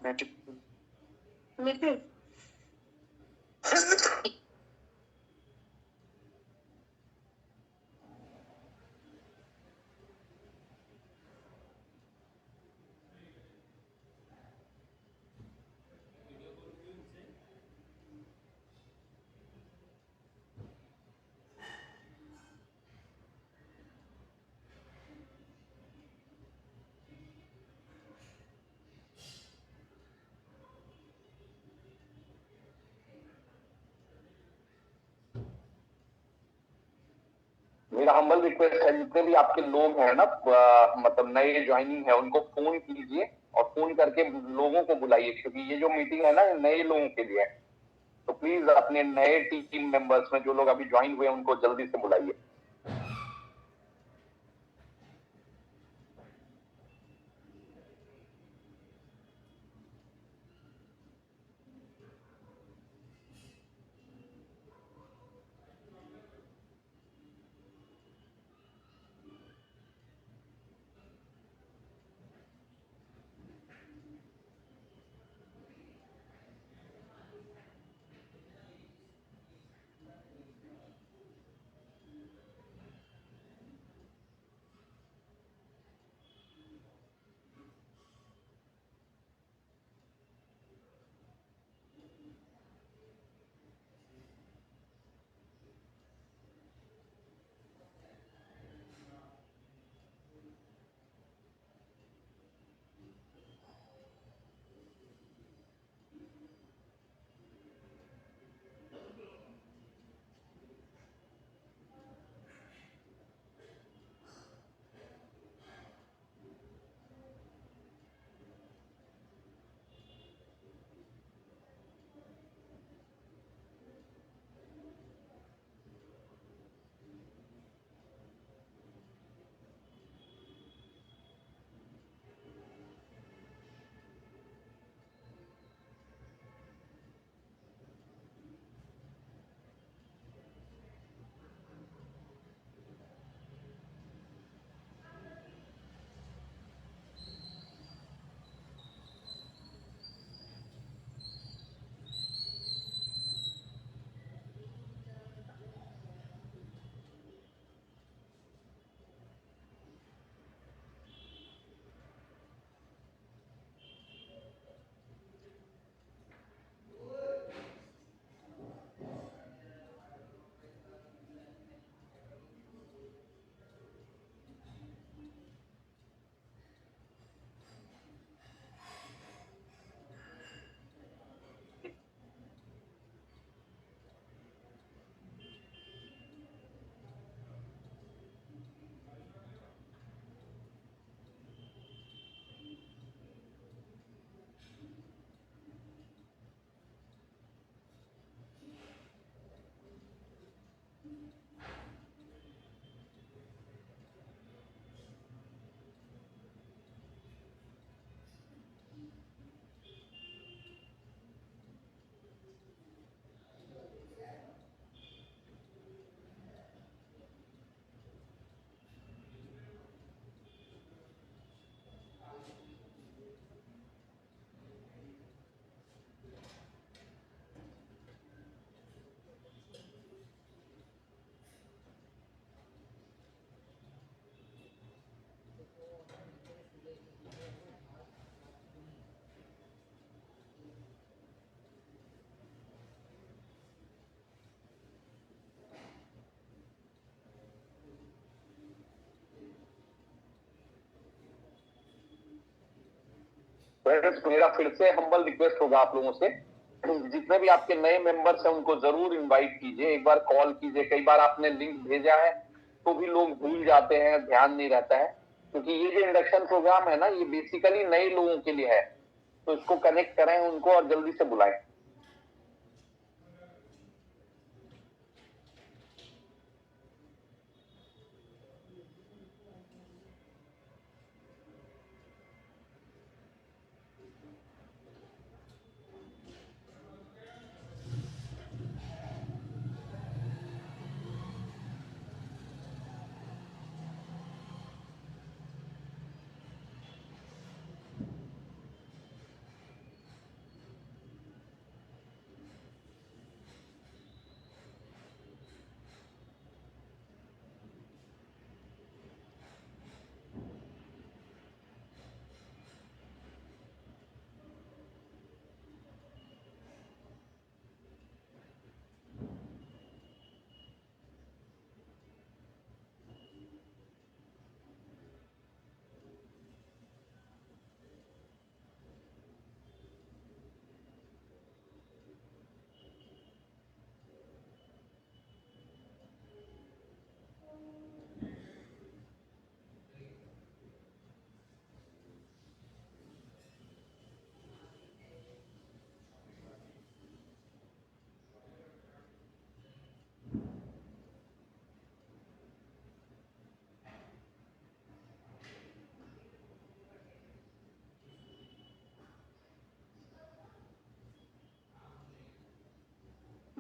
नितिन, मेरा humble request है, जितने भी आपके लोग हैं ना, मतलब नए ज्वाइनिंग है, उनको फोन कीजिए और फोन करके लोगों को बुलाइए, क्योंकि ये जो मीटिंग है ना, नए लोगों के लिए है। तो प्लीज अपने नए टीम मेंबर्स में जो लोग अभी ज्वाइन हुए उनको जल्दी से बुलाइए। मेरा फिर से हम्बल रिक्वेस्ट होगा आप लोगों से, जितने भी आपके नए मेंबर्स हैं उनको जरूर इनवाइट कीजिए, एक बार कॉल कीजिए। कई बार आपने लिंक भेजा है तो भी लोग भूल जाते हैं, ध्यान नहीं रहता है, क्योंकि ये जो इंडक्शन प्रोग्राम है ना, ये बेसिकली नए लोगों के लिए है। तो इसको कनेक्ट करें उनको और जल्दी से बुलाएं।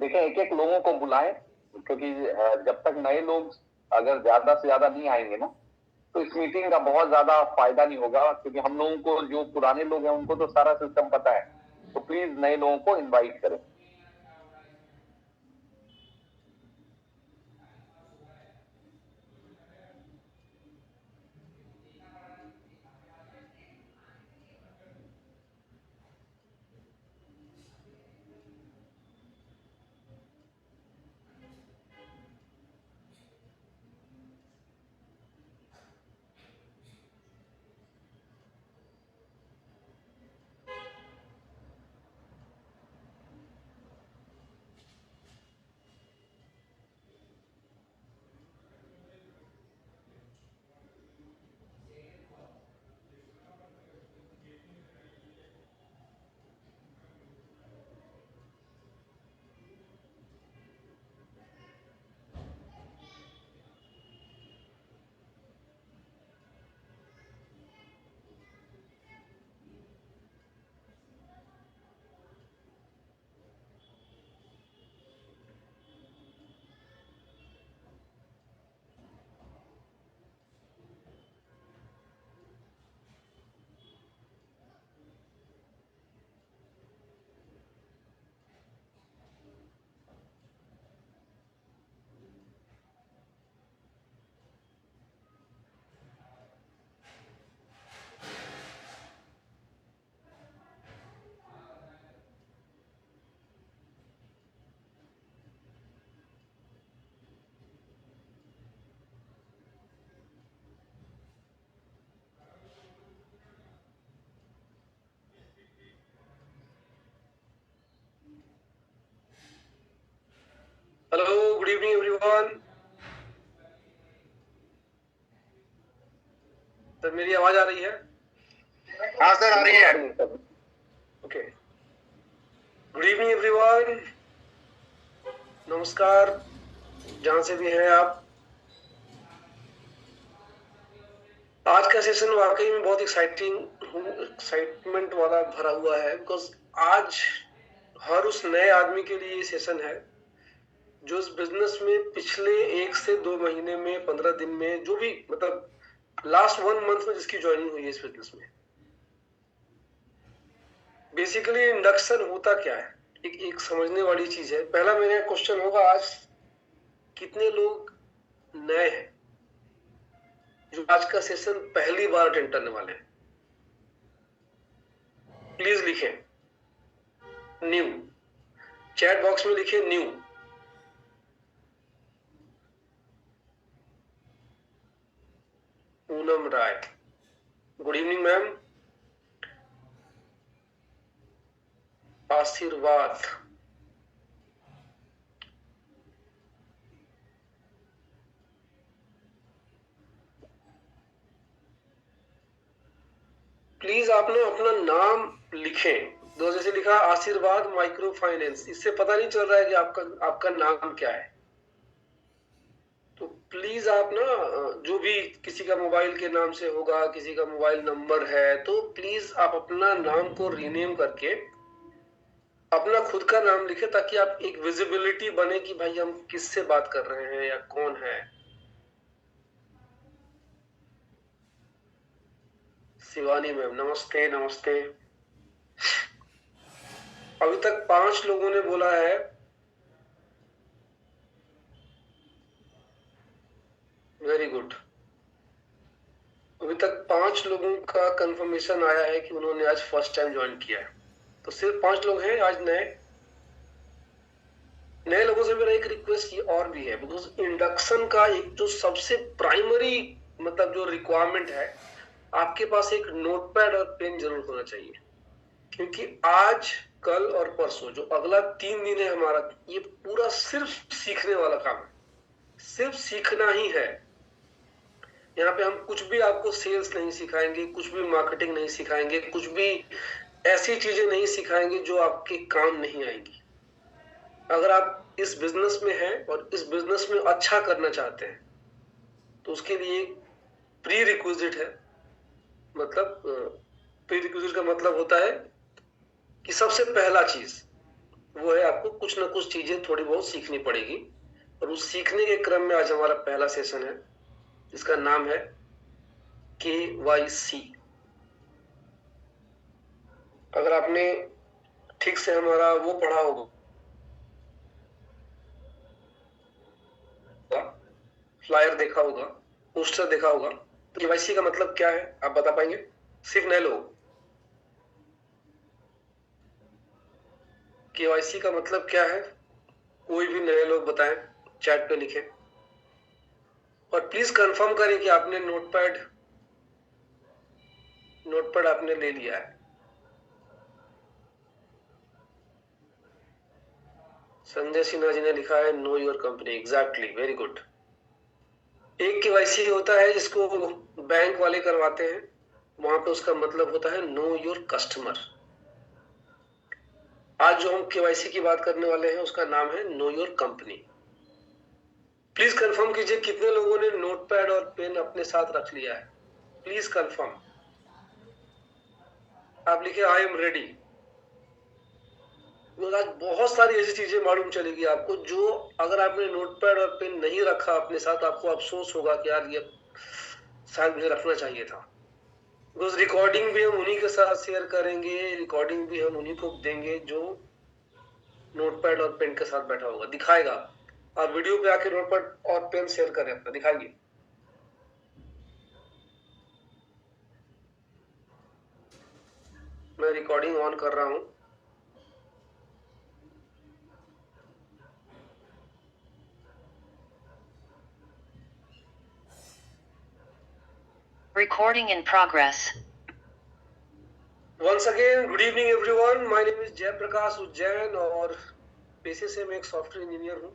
देखें, एक एक लोगों को बुलाएं, क्योंकि जब तक नए लोग अगर ज्यादा से ज्यादा नहीं आएंगे ना, तो इस मीटिंग का बहुत ज्यादा फायदा नहीं होगा, क्योंकि हम लोगों को, जो पुराने लोग हैं उनको तो सारा सिस्टम पता है। तो प्लीज नए लोगों को इनवाइट करें। Hello, good evening everyone. Sir मेरी आवाज आ रही है? हाँ सर, आ रही है। ओके, गुड इवनिंग एवरीवन, नमस्कार जहां से भी हैं आप। आज का सेशन वाकई में बहुत एक्साइटमेंट वाला भरा हुआ है, बिकॉज आज हर उस नए आदमी के लिए ये सेशन है जो इस बिजनेस में पिछले 1 से 2 महीने में, 15 दिन में, जो भी मतलब लास्ट 1 मंथ में जिसकी ज्वाइनिंग हुई है इस बिजनेस में। बेसिकली इंडक्शन होता क्या है, एक समझने वाली चीज है। पहला मेरा क्वेश्चन होगा, आज कितने लोग नए हैं जो आज का सेशन पहली बार अटेंड करने वाले हैं? प्लीज लिखें न्यू, चैट बॉक्स में लिखें न्यू। पूनम राय, गुड इवनिंग मैम। आशीर्वाद, प्लीज आप ना अपना नाम लिखें। दो जैसे लिखा आशीर्वाद माइक्रो फाइनेंस, इससे पता नहीं चल रहा है कि आपका नाम क्या है। तो प्लीज आप ना, जो भी किसी का मोबाइल के नाम से होगा, किसी का मोबाइल नंबर है, तो प्लीज आप अपना नाम को रीनेम करके अपना खुद का नाम लिखे, ताकि आप एक विजिबिलिटी बने कि भाई हम किससे बात कर रहे हैं या कौन है। शिवानी मैम नमस्ते नमस्ते। अभी तक 5 लोगों ने बोला है। Very good. अभी तक 5 लोगों का कंफर्मेशन आया है कि उन्होंने आज फर्स्ट टाइम ज्वाइन किया है। तो सिर्फ 5 लोग हैं आज नए लोगों से मेरा एक रिक्वेस्ट ये और भी है, बिकॉज इंडक्शन का एक जो सबसे प्राइमरी मतलब जो रिक्वायरमेंट है, आपके पास एक नोटपैड और पेन जरूर होना चाहिए। क्योंकि आज, कल और परसों जो अगला 3 दिन है हमारा, ये पूरा सिर्फ सीखने वाला काम है, सिर्फ सीखना ही है। यहाँ पे हम कुछ भी आपको सेल्स नहीं सिखाएंगे, कुछ भी मार्केटिंग नहीं सिखाएंगे, कुछ भी ऐसी चीजें नहीं सिखाएंगे जो आपके काम नहीं आएंगी। अगर आप इस बिजनेस में हैं और इस बिजनेस में अच्छा करना चाहते हैं, तो उसके लिए प्री रिक्विजिट है। मतलब प्री रिक्विजिट का मतलब होता है कि सबसे पहला चीज वो है आपको कुछ ना कुछ चीजें थोड़ी बहुत सीखनी पड़ेगी, और उस सीखने के क्रम में आज हमारा पहला सेशन है जिसका नाम है KYC। अगर आपने ठीक से हमारा वो पढ़ा होगा, फ्लायर देखा होगा, पोस्टर देखा होगा, तो KYC का मतलब क्या है आप बता पाएंगे? सिर्फ नए लोग। KYC का मतलब क्या है? कोई भी नए लोग बताएं, चैट पे लिखें, और प्लीज कंफर्म करें कि आपने नोटपैड आपने ले लिया है। संजय सिन्हा जी ने लिखा है know your company. Exactly, very good. एक KYC होता है जिसको बैंक वाले करवाते हैं, वहां पे उसका मतलब होता है नो योर कस्टमर। आज जो हम KYC की बात करने वाले हैं उसका नाम है know your company. Please confirm कीजिए कितने लोगों ने नोटपैड और पेन अपने साथ रख लिया है। Please confirm. आप लिखे आई एम रेडी। आज बहुत सारी ऐसी चीजें मालूम चलेगी आपको जो अगर आपने नोटपैड और पेन नहीं रखा अपने साथ, आपको अफसोस होगा कि यार ये शायद मुझे रखना चाहिए था। बिकॉज रिकॉर्डिंग भी हम उन्हीं के साथ शेयर करेंगे, रिकॉर्डिंग भी हम उन्हीं को देंगे जो नोटपैड और पेन के साथ बैठा होगा, दिखाएगा। आप वीडियो पे आके नोटपैड और पेन शेयर करें अपना, दिखाइए। मैं रिकॉर्डिंग ऑन कर रहा हूं। Recording in progress. Once again, good evening everyone. My name is Jayaprakash Ujjain और पेशे से मैं एक सॉफ्टवेयर इंजीनियर हूँ।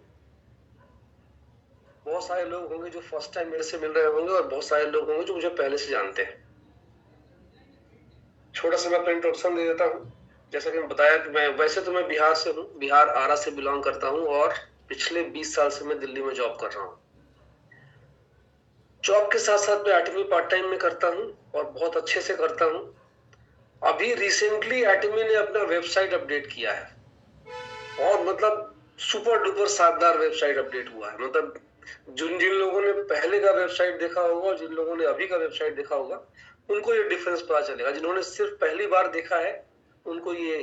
बहुत सारे लोग होंगे जो फर्स्ट टाइम मेरे से मिल रहे होंगे और बहुत सारे लोग होंगे जो मुझे पहले से जानते हैं। छोटा सा मैं अपना इंट्रोडक्शन दे देता हूँ। जैसा कि मैं बताया कि मैं बिहार से हूँ, बिहार आरा से बिलोंग करता हूँ और पिछले 20 साल से मैं दिल्ली में जॉब कर रहा हूँ। जॉब के साथ साथ मैं एटमी पार्ट टाइम में करता हूँ और बहुत अच्छे से करता हूँ। अभी रिसेंटली एटमी ने अपना वेबसाइट अपडेट किया है और मतलब सुपर डुपर शानदार वेबसाइट अपडेट हुआ है। मतलब जिन लोगों ने पहले का वेबसाइट देखा होगा और जिन लोगों ने अभी का वेबसाइट देखा होगा उनको ये डिफरेंस पता चलेगा। जिन्होंने सिर्फ पहली बार देखा है उनको ये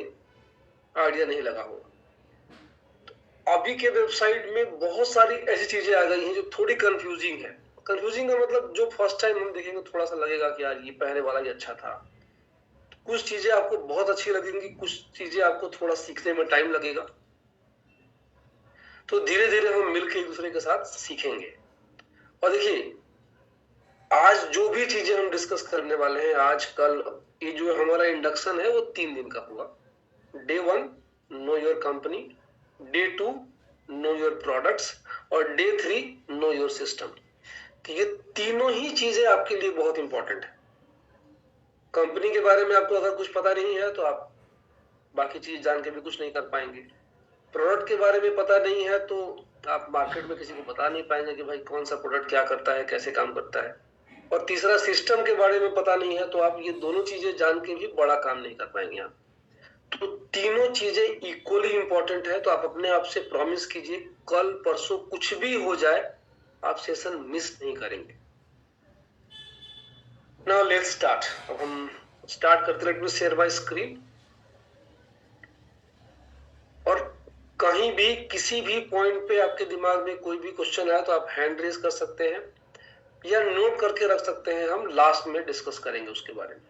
आइडिया नहीं लगा होगा। अभी के वेबसाइट में बहुत सारी ऐसी चीजें आ गई हैं जो थोड़ी कंफ्यूजिंग है। कंफ्यूजिंग का मतलब जो फर्स्ट टाइम हम देखेंगे थोड़ा सा लगेगा कि यार ये पहले वाला ही अच्छा था। कुछ चीजें आपको बहुत अच्छी लगेंगी, कुछ चीजें आपको थोड़ा सीखने में टाइम लगेगा। तो धीरे धीरे हम मिलकर एक दूसरे के साथ सीखेंगे। और देखिए, आज जो भी चीजें हम डिस्कस करने वाले हैं, आज कल, ये जो हमारा इंडक्शन है वो 3 दिन का हुआ। Day 1 know your company, day 2 know your products और डे 3 नो योर सिस्टम। ये तीनों ही चीजें आपके लिए बहुत इंपॉर्टेंट है। कंपनी के बारे में आपको अगर कुछ पता नहीं है तो आप बाकी चीज जान के भी कुछ नहीं कर पाएंगे। प्रोडक्ट के बारे में पता नहीं है तो आप मार्केट में किसी को बता नहीं पाएंगे कि भाई कौन सा प्रोडक्ट क्या करता है, कैसे काम करता है। और तीसरा, सिस्टम के बारे में पता नहीं है तो आप ये दोनों चीजें जान के भी बड़ा काम नहीं कर पाएंगे आप। तो तीनों चीजें इक्वली इंपॉर्टेंट है। तो आप अपने आप से प्रॉमिस कीजिए कल परसों कुछ भी हो जाए आप सेशन मिस नहीं करेंगे। Now let's start. अब हम स्टार्ट करते हैं। Let me share my screen. और कहीं भी किसी भी पॉइंट पे आपके दिमाग में कोई भी क्वेश्चन आए तो आप हैंड रेज कर सकते हैं या नोट करके रख सकते हैं। हम लास्ट में डिस्कस करेंगे उसके बारे में।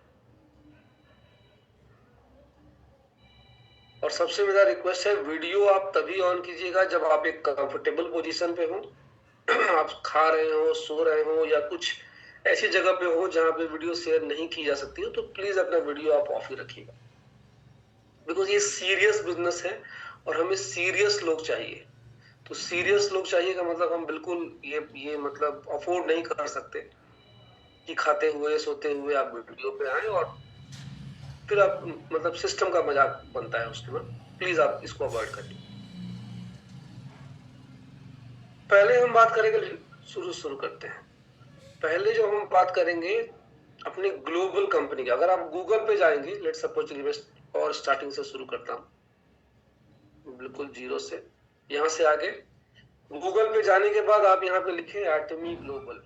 और सबसे मेरा रिक्वेस्ट है, वीडियो आप तभी ऑन कीजिएगा जब आप एक कंफर्टेबल पोजीशन पे हो, आप खा रहे हो, सो रहे हो या कुछ ऐसी जगह पे हो जहां पे वीडियो शेयर नहीं की जा सकती हो, तो प्लीज अपना वीडियो आप ऑफ ही रखिएगा। बिकॉज ये सीरियस बिजनेस है और हमें सीरियस लोग चाहिए। तो सीरियस लोग चाहिए का मतलब हम बिल्कुल ये मतलब अफोर्ड नहीं कर सकते कि खाते हुए सोते हुए आप वीडियो पे आए और फिर आप मतलब सिस्टम का मजाक बनता है उसके बाद। प्लीज आप इसको अवॉइड करिए। पहले हम बात करेंगे, शुरू करते हैं। पहले जो हम बात करेंगे अपनी ग्लोबल कंपनी की। अगर आप गूगल पे जाएंगे, लेट्स सपोज और स्टार्टिंग से शुरू करता हूं। बिल्कुल जीरो से। यहाँ से आगे गूगल पे जाने के बाद आप यहाँ पे लिखे एटमी ग्लोबल,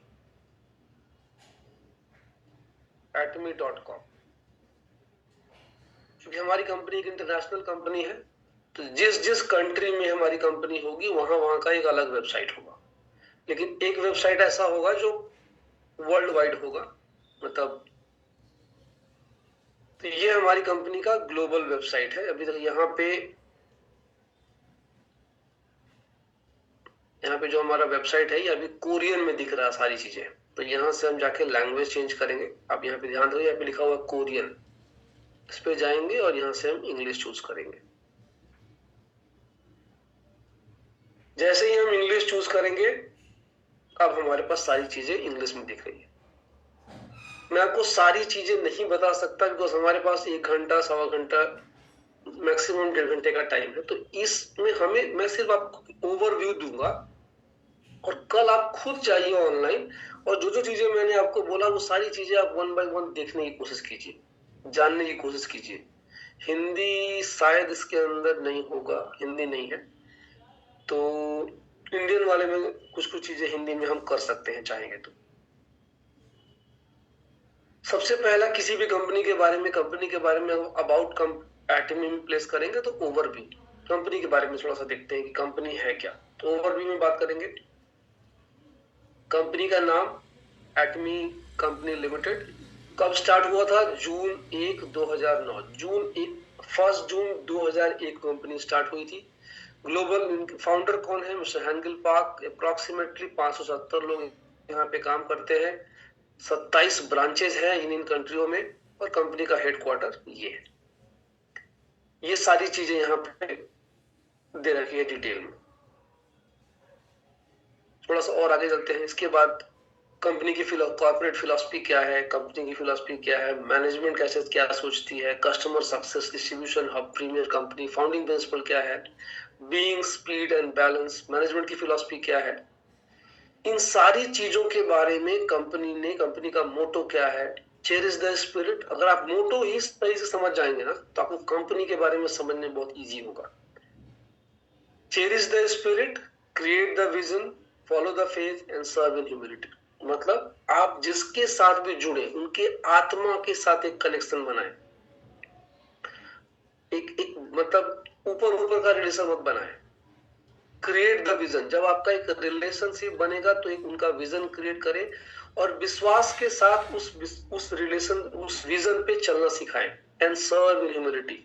atomy.com। क्योंकि हमारी कंपनी एक इंटरनेशनल कंपनी है, तो जिस जिस कंट्री में हमारी कंपनी होगी वहां का एक अलग वेबसाइट होगा, लेकिन एक वेबसाइट ऐसा होगा जो वर्ल्ड वाइड होगा, मतलब तो ये हमारी कंपनी का ग्लोबल वेबसाइट है। अभी तक यहाँ पे जो हमारा वेबसाइट है ये अभी कोरियन में दिख रहा है सारी चीजें, तो यहाँ से हम जाके लैंग्वेज चेंज करेंगे। आप यहाँ पे ध्यान दो, यहाँ पे लिखा हुआ कोरियन, इस पे जाएंगे और यहाँ से हम इंग्लिश चूज करेंगे। जैसे ही हम इंग्लिश चूज करेंगे अब हमारे पास सारी चीजें इंग्लिश में दिख रही है। मैं आपको सारी चीजें नहीं बता सकता बिकॉज हमारे पास 1 घंटा 1.25 घंटा मैक्सिमम 1.5 घंटे का टाइम है, तो इसमें मैं सिर्फ आपको ओवरव्यू दूंगा और कल आप खुद जाइए ऑनलाइन और जो जो चीजें मैंने आपको बोला वो सारी चीजें आप 1 बाय 1 देखने की कोशिश कीजिए, जानने की कोशिश कीजिए। हिंदी शायद इसके अंदर नहीं होगा, हिंदी नहीं है, तो इंडियन वाले में कुछ कुछ चीजें हिंदी में हम कर सकते हैं चाहेंगे तो। सबसे पहला किसी भी कंपनी के बारे में अबाउट एटमी में प्लेस करेंगे तो ओवरव्यू, कंपनी के बारे में थोड़ा सा देखते हैं कि कंपनी है क्या, तो ओवरव्यू में बात करेंगे। कंपनी का नाम एटमी कंपनी लिमिटेड, कब स्टार्ट हुआ था? जून 1, 2009, 1 जून 2001 कंपनी स्टार्ट हुई थी। ग्लोबल फाउंडर कौन है? Mister हैंगल park. अप्रोक्सीमेटली 570 लोग यहाँ पे काम करते हैं, 27 ब्रांचेज हैं इन कंट्रियों में और कंपनी का हेडक्वार्टर ये है। ये सारी चीजें यहाँ पे दे रखी है डिटेल में। थोड़ा सा और आगे चलते हैं। इसके बाद कंपनी की कॉर्पोरेट फिलॉसफी क्या है, कंपनी की फिलॉसफी क्या है, मैनेजमेंट कैसे क्या सोचती है, customer success, distribution hub, premier company, founding principle क्या है, being speed and balance, management की फिलॉसफी क्या है, इन सारी चीजों के बारे में कंपनी का मोटो क्या है, चेरिश द स्पिरिट। अगर आप मोटो ही सही से समझ जाएंगे ना तो आपको कंपनी के बारे में समझने बहुत इजी होगा। Cherish the spirit, create the vision, follow the faith and serve in humility. मतलब आप जिसके साथ भी जुड़े उनके आत्मा के साथ एक कनेक्शन बनाए, एक मतलब ऊपर का रिलेशन मत बनाए। क्रिएट द विजन, जब आपका एक रिलेशनशिप बनेगा तो एक उनका विजन क्रिएट करे और विश्वास के साथ उस विजन पे चलना सिखाएं। And serve in humility.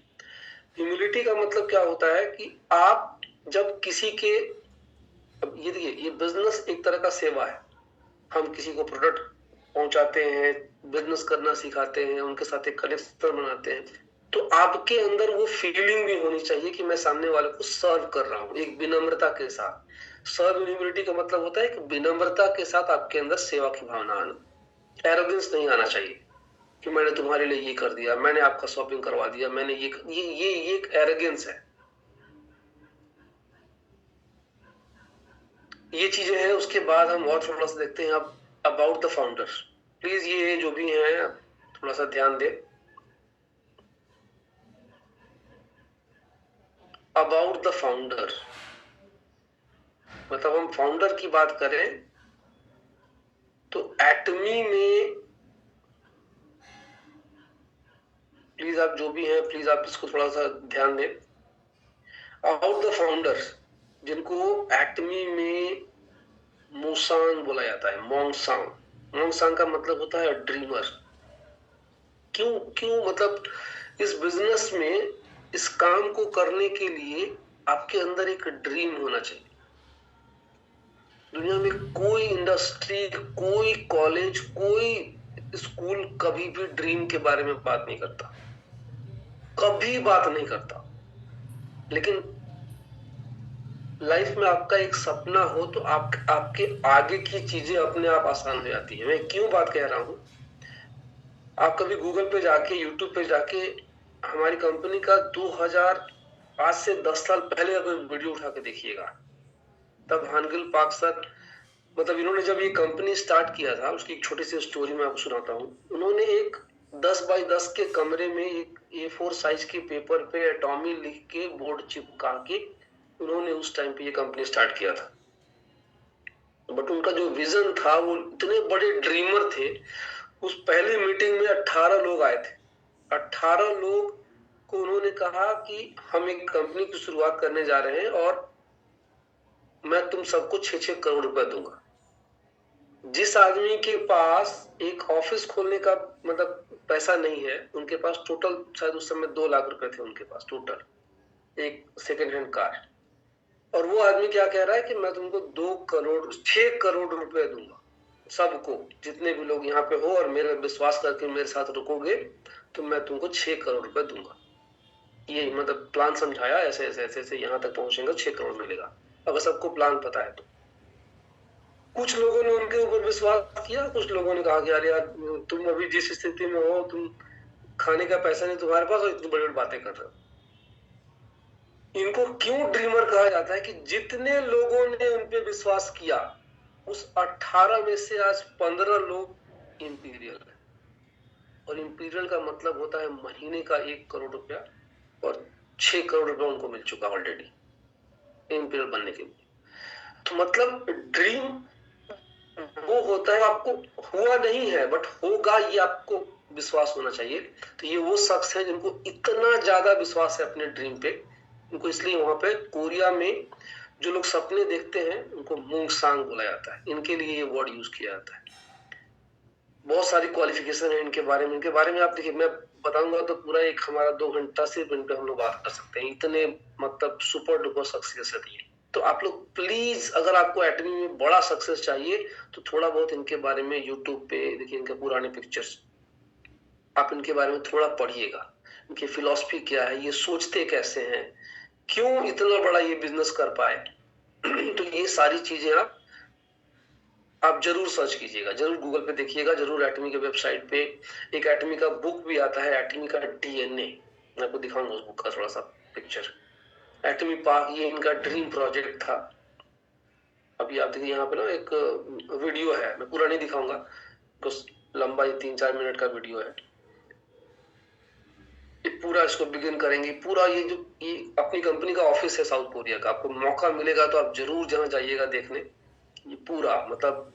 Humility का मतलब क्या होता है कि आप जब किसी के, अब ये देखिए, ये बिजनेस एक तरह का सेवा है। हम किसी को प्रोडक्ट पहुंचाते हैं, बिजनेस करना सिखाते हैं, उनके साथ एक कनेक्शन बनाते हैं, तो आपके अंदर वो फीलिंग भी होनी चाहिए कि मैं सामने वाले को सर्व कर रहा हूं एक विनम्रता के साथ। सर्व ह्यूमिलिटी का मतलब होता है कि विनम्रता के साथ आपके अंदर सेवा की भावना आना। एरोगेंस नहीं आना चाहिए कि मैंने तुम्हारे लिए ये कर दिया, मैंने आपका शॉपिंग करवा दिया, मैंने ये एक एरोगेंस है। ये चीजें हैं। उसके बाद हम और थोड़ा सा देखते हैं अब अबाउट द फाउंडर। प्लीज ये जो भी हैं थोड़ा सा ध्यान दें। अबाउट द फाउंडर मतलब हम फाउंडर की बात करें तो एटमी में, प्लीज आप जो भी हैं प्लीज आप इसको थोड़ा सा ध्यान दें। अबाउट द फाउंडर, जिनको एटमी में मोसांग बोला जाता है, मोंगसांग का मतलब होता है ड्रीमर। क्यों मतलब इस बिजनेस में, इस काम को करने के लिए आपके अंदर एक ड्रीम होना चाहिए। दुनिया में कोई इंडस्ट्री, कोई कॉलेज, कोई स्कूल कभी भी ड्रीम के बारे में बात नहीं करता, कभी बात नहीं करता। लेकिन लाइफ में आपका एक सपना हो तो आपके आगे की चीजें अपने आप आसान हो जाती है। मैं क्यों बात कह रहा हूं, आप कभी गूगल पे जाके, यूट्यूब पे जाके हमारी कंपनी का 2000 आज से 10 साल पहले का कोई वीडियो उठा के देखिएगा। तब हानगिल पार्क सर, मतलब इन्होंने जब ये कंपनी स्टार्ट किया था, उसकी एक छोटी सी स्टोरी मैं आपको सुनाता हूँ। उन्होंने एक 10 बाई 10 के कमरे में एक A4 साइज के पेपर पे एटॉमी लिख के बोर्ड चिपका के उन्होंने उस टाइम पे ये कंपनी स्टार्ट किया था। बट उनका जो विजन था, वो इतने बड़े ड्रीमर थे। उस पहली मीटिंग में 18 लोग आए थे। 18 लोग को उन्होंने कहा कि हम एक कंपनी की शुरुआत करने जा रहे हैं और मैं तुम सबको 6-6 करोड़ रुपए दूंगा। जिस आदमी के पास एक ऑफिस खोलने का मतलब पैसा नहीं है, उनके पास टोटल शायद उस समय 2 लाख रुपए थे उनके पास टोटल, एक सेकेंड हैंड कार। और वो आदमी क्या कह रहा है कि मैं तुमको 6 करोड़ रुपए दूंगा सबको, जितने भी लोग यहाँ पे हो और मेरे विश्वास करके मेरे साथ रुकोगे तो मैं तुमको 6 करोड़ रुपए दूंगा। ये मतलब प्लान समझाया, ऐसे ऐसे ऐसे ऐसे यहाँ तक पहुंचेंगे 6 करोड़ मिलेगा, अगर सबको प्लान पता है तो। कुछ लोगों ने उनके ऊपर विश्वास किया, कुछ लोगों ने कहा कि यार तुम अभी जिस स्थिति में हो, तुम खाने का पैसा नहीं तुम्हारे पास और इतनी बड़ी बड़ी बातें कर रहे हो। इनको क्यों ड्रीमर कहा जाता है कि जितने लोगों ने उन पे विश्वास किया, उस 18 में से आज 15 लोग इंपीरियल है। और इंपीरियल का मतलब होता है महीने का 1 करोड़ रुपया, और 6 करोड़ रुपया उनको मिल चुका ऑलरेडी इंपीरियल बनने के लिए। तो मतलब ड्रीम वो होता है, आपको हुआ नहीं है बट होगा, ये आपको विश्वास होना चाहिए। तो ये वो शख्स है जिनको इतना ज्यादा विश्वास है अपने ड्रीम पे, उनको इसलिए वहां पे कोरिया में जो लोग सपने देखते हैं उनको मूंगसांग बोला जाता है। इनके लिए ये वर्ड यूज किया जाता है। बहुत सारी क्वालिफिकेशन है इनके बारे में आप देखिए, मैं बताऊंगा तो पूरा एक हमारा 2 घंटा सिर्फ इन पे हम लोग बात कर सकते हैं, इतने मतलब सुपर डुपर शख्सियत है। तो आप लोग प्लीज, अगर आपको एटमी में बड़ा सक्सेस चाहिए तो थोड़ा बहुत इनके बारे में यूट्यूब पे देखिए, इनके पुराने पिक्चर्स, आप इनके बारे में थोड़ा पढ़िएगा, इनकी फिलॉसफी क्या है, ये सोचते कैसे हैं, क्यों इतना बड़ा ये बिजनेस कर पाए। तो ये सारी चीजें आप जरूर सर्च कीजिएगा, जरूर गूगल पे देखिएगा, जरूर एटमी के वेबसाइट पे एक एटमी का बुक भी आता है, एटमी का डीएनए, मैं आपको दिखाऊंगा उस बुक का थोड़ा सा पिक्चर। एटमी पार्क ये इनका ड्रीम प्रोजेक्ट था। अभी आप देखिए यहाँ पे ना एक वीडियो है, मैं पूरा नहीं दिखाऊंगा, तो लंबा 3-4 मिनट का वीडियो है। ये पूरा इसको बिगिन करेंगे, पूरा ये जो ये अपनी कंपनी का ऑफिस है साउथ कोरिया का, आपको मौका मिलेगा तो आप जरूर जहाँ जाइएगा देखने। ये पूरा मतलब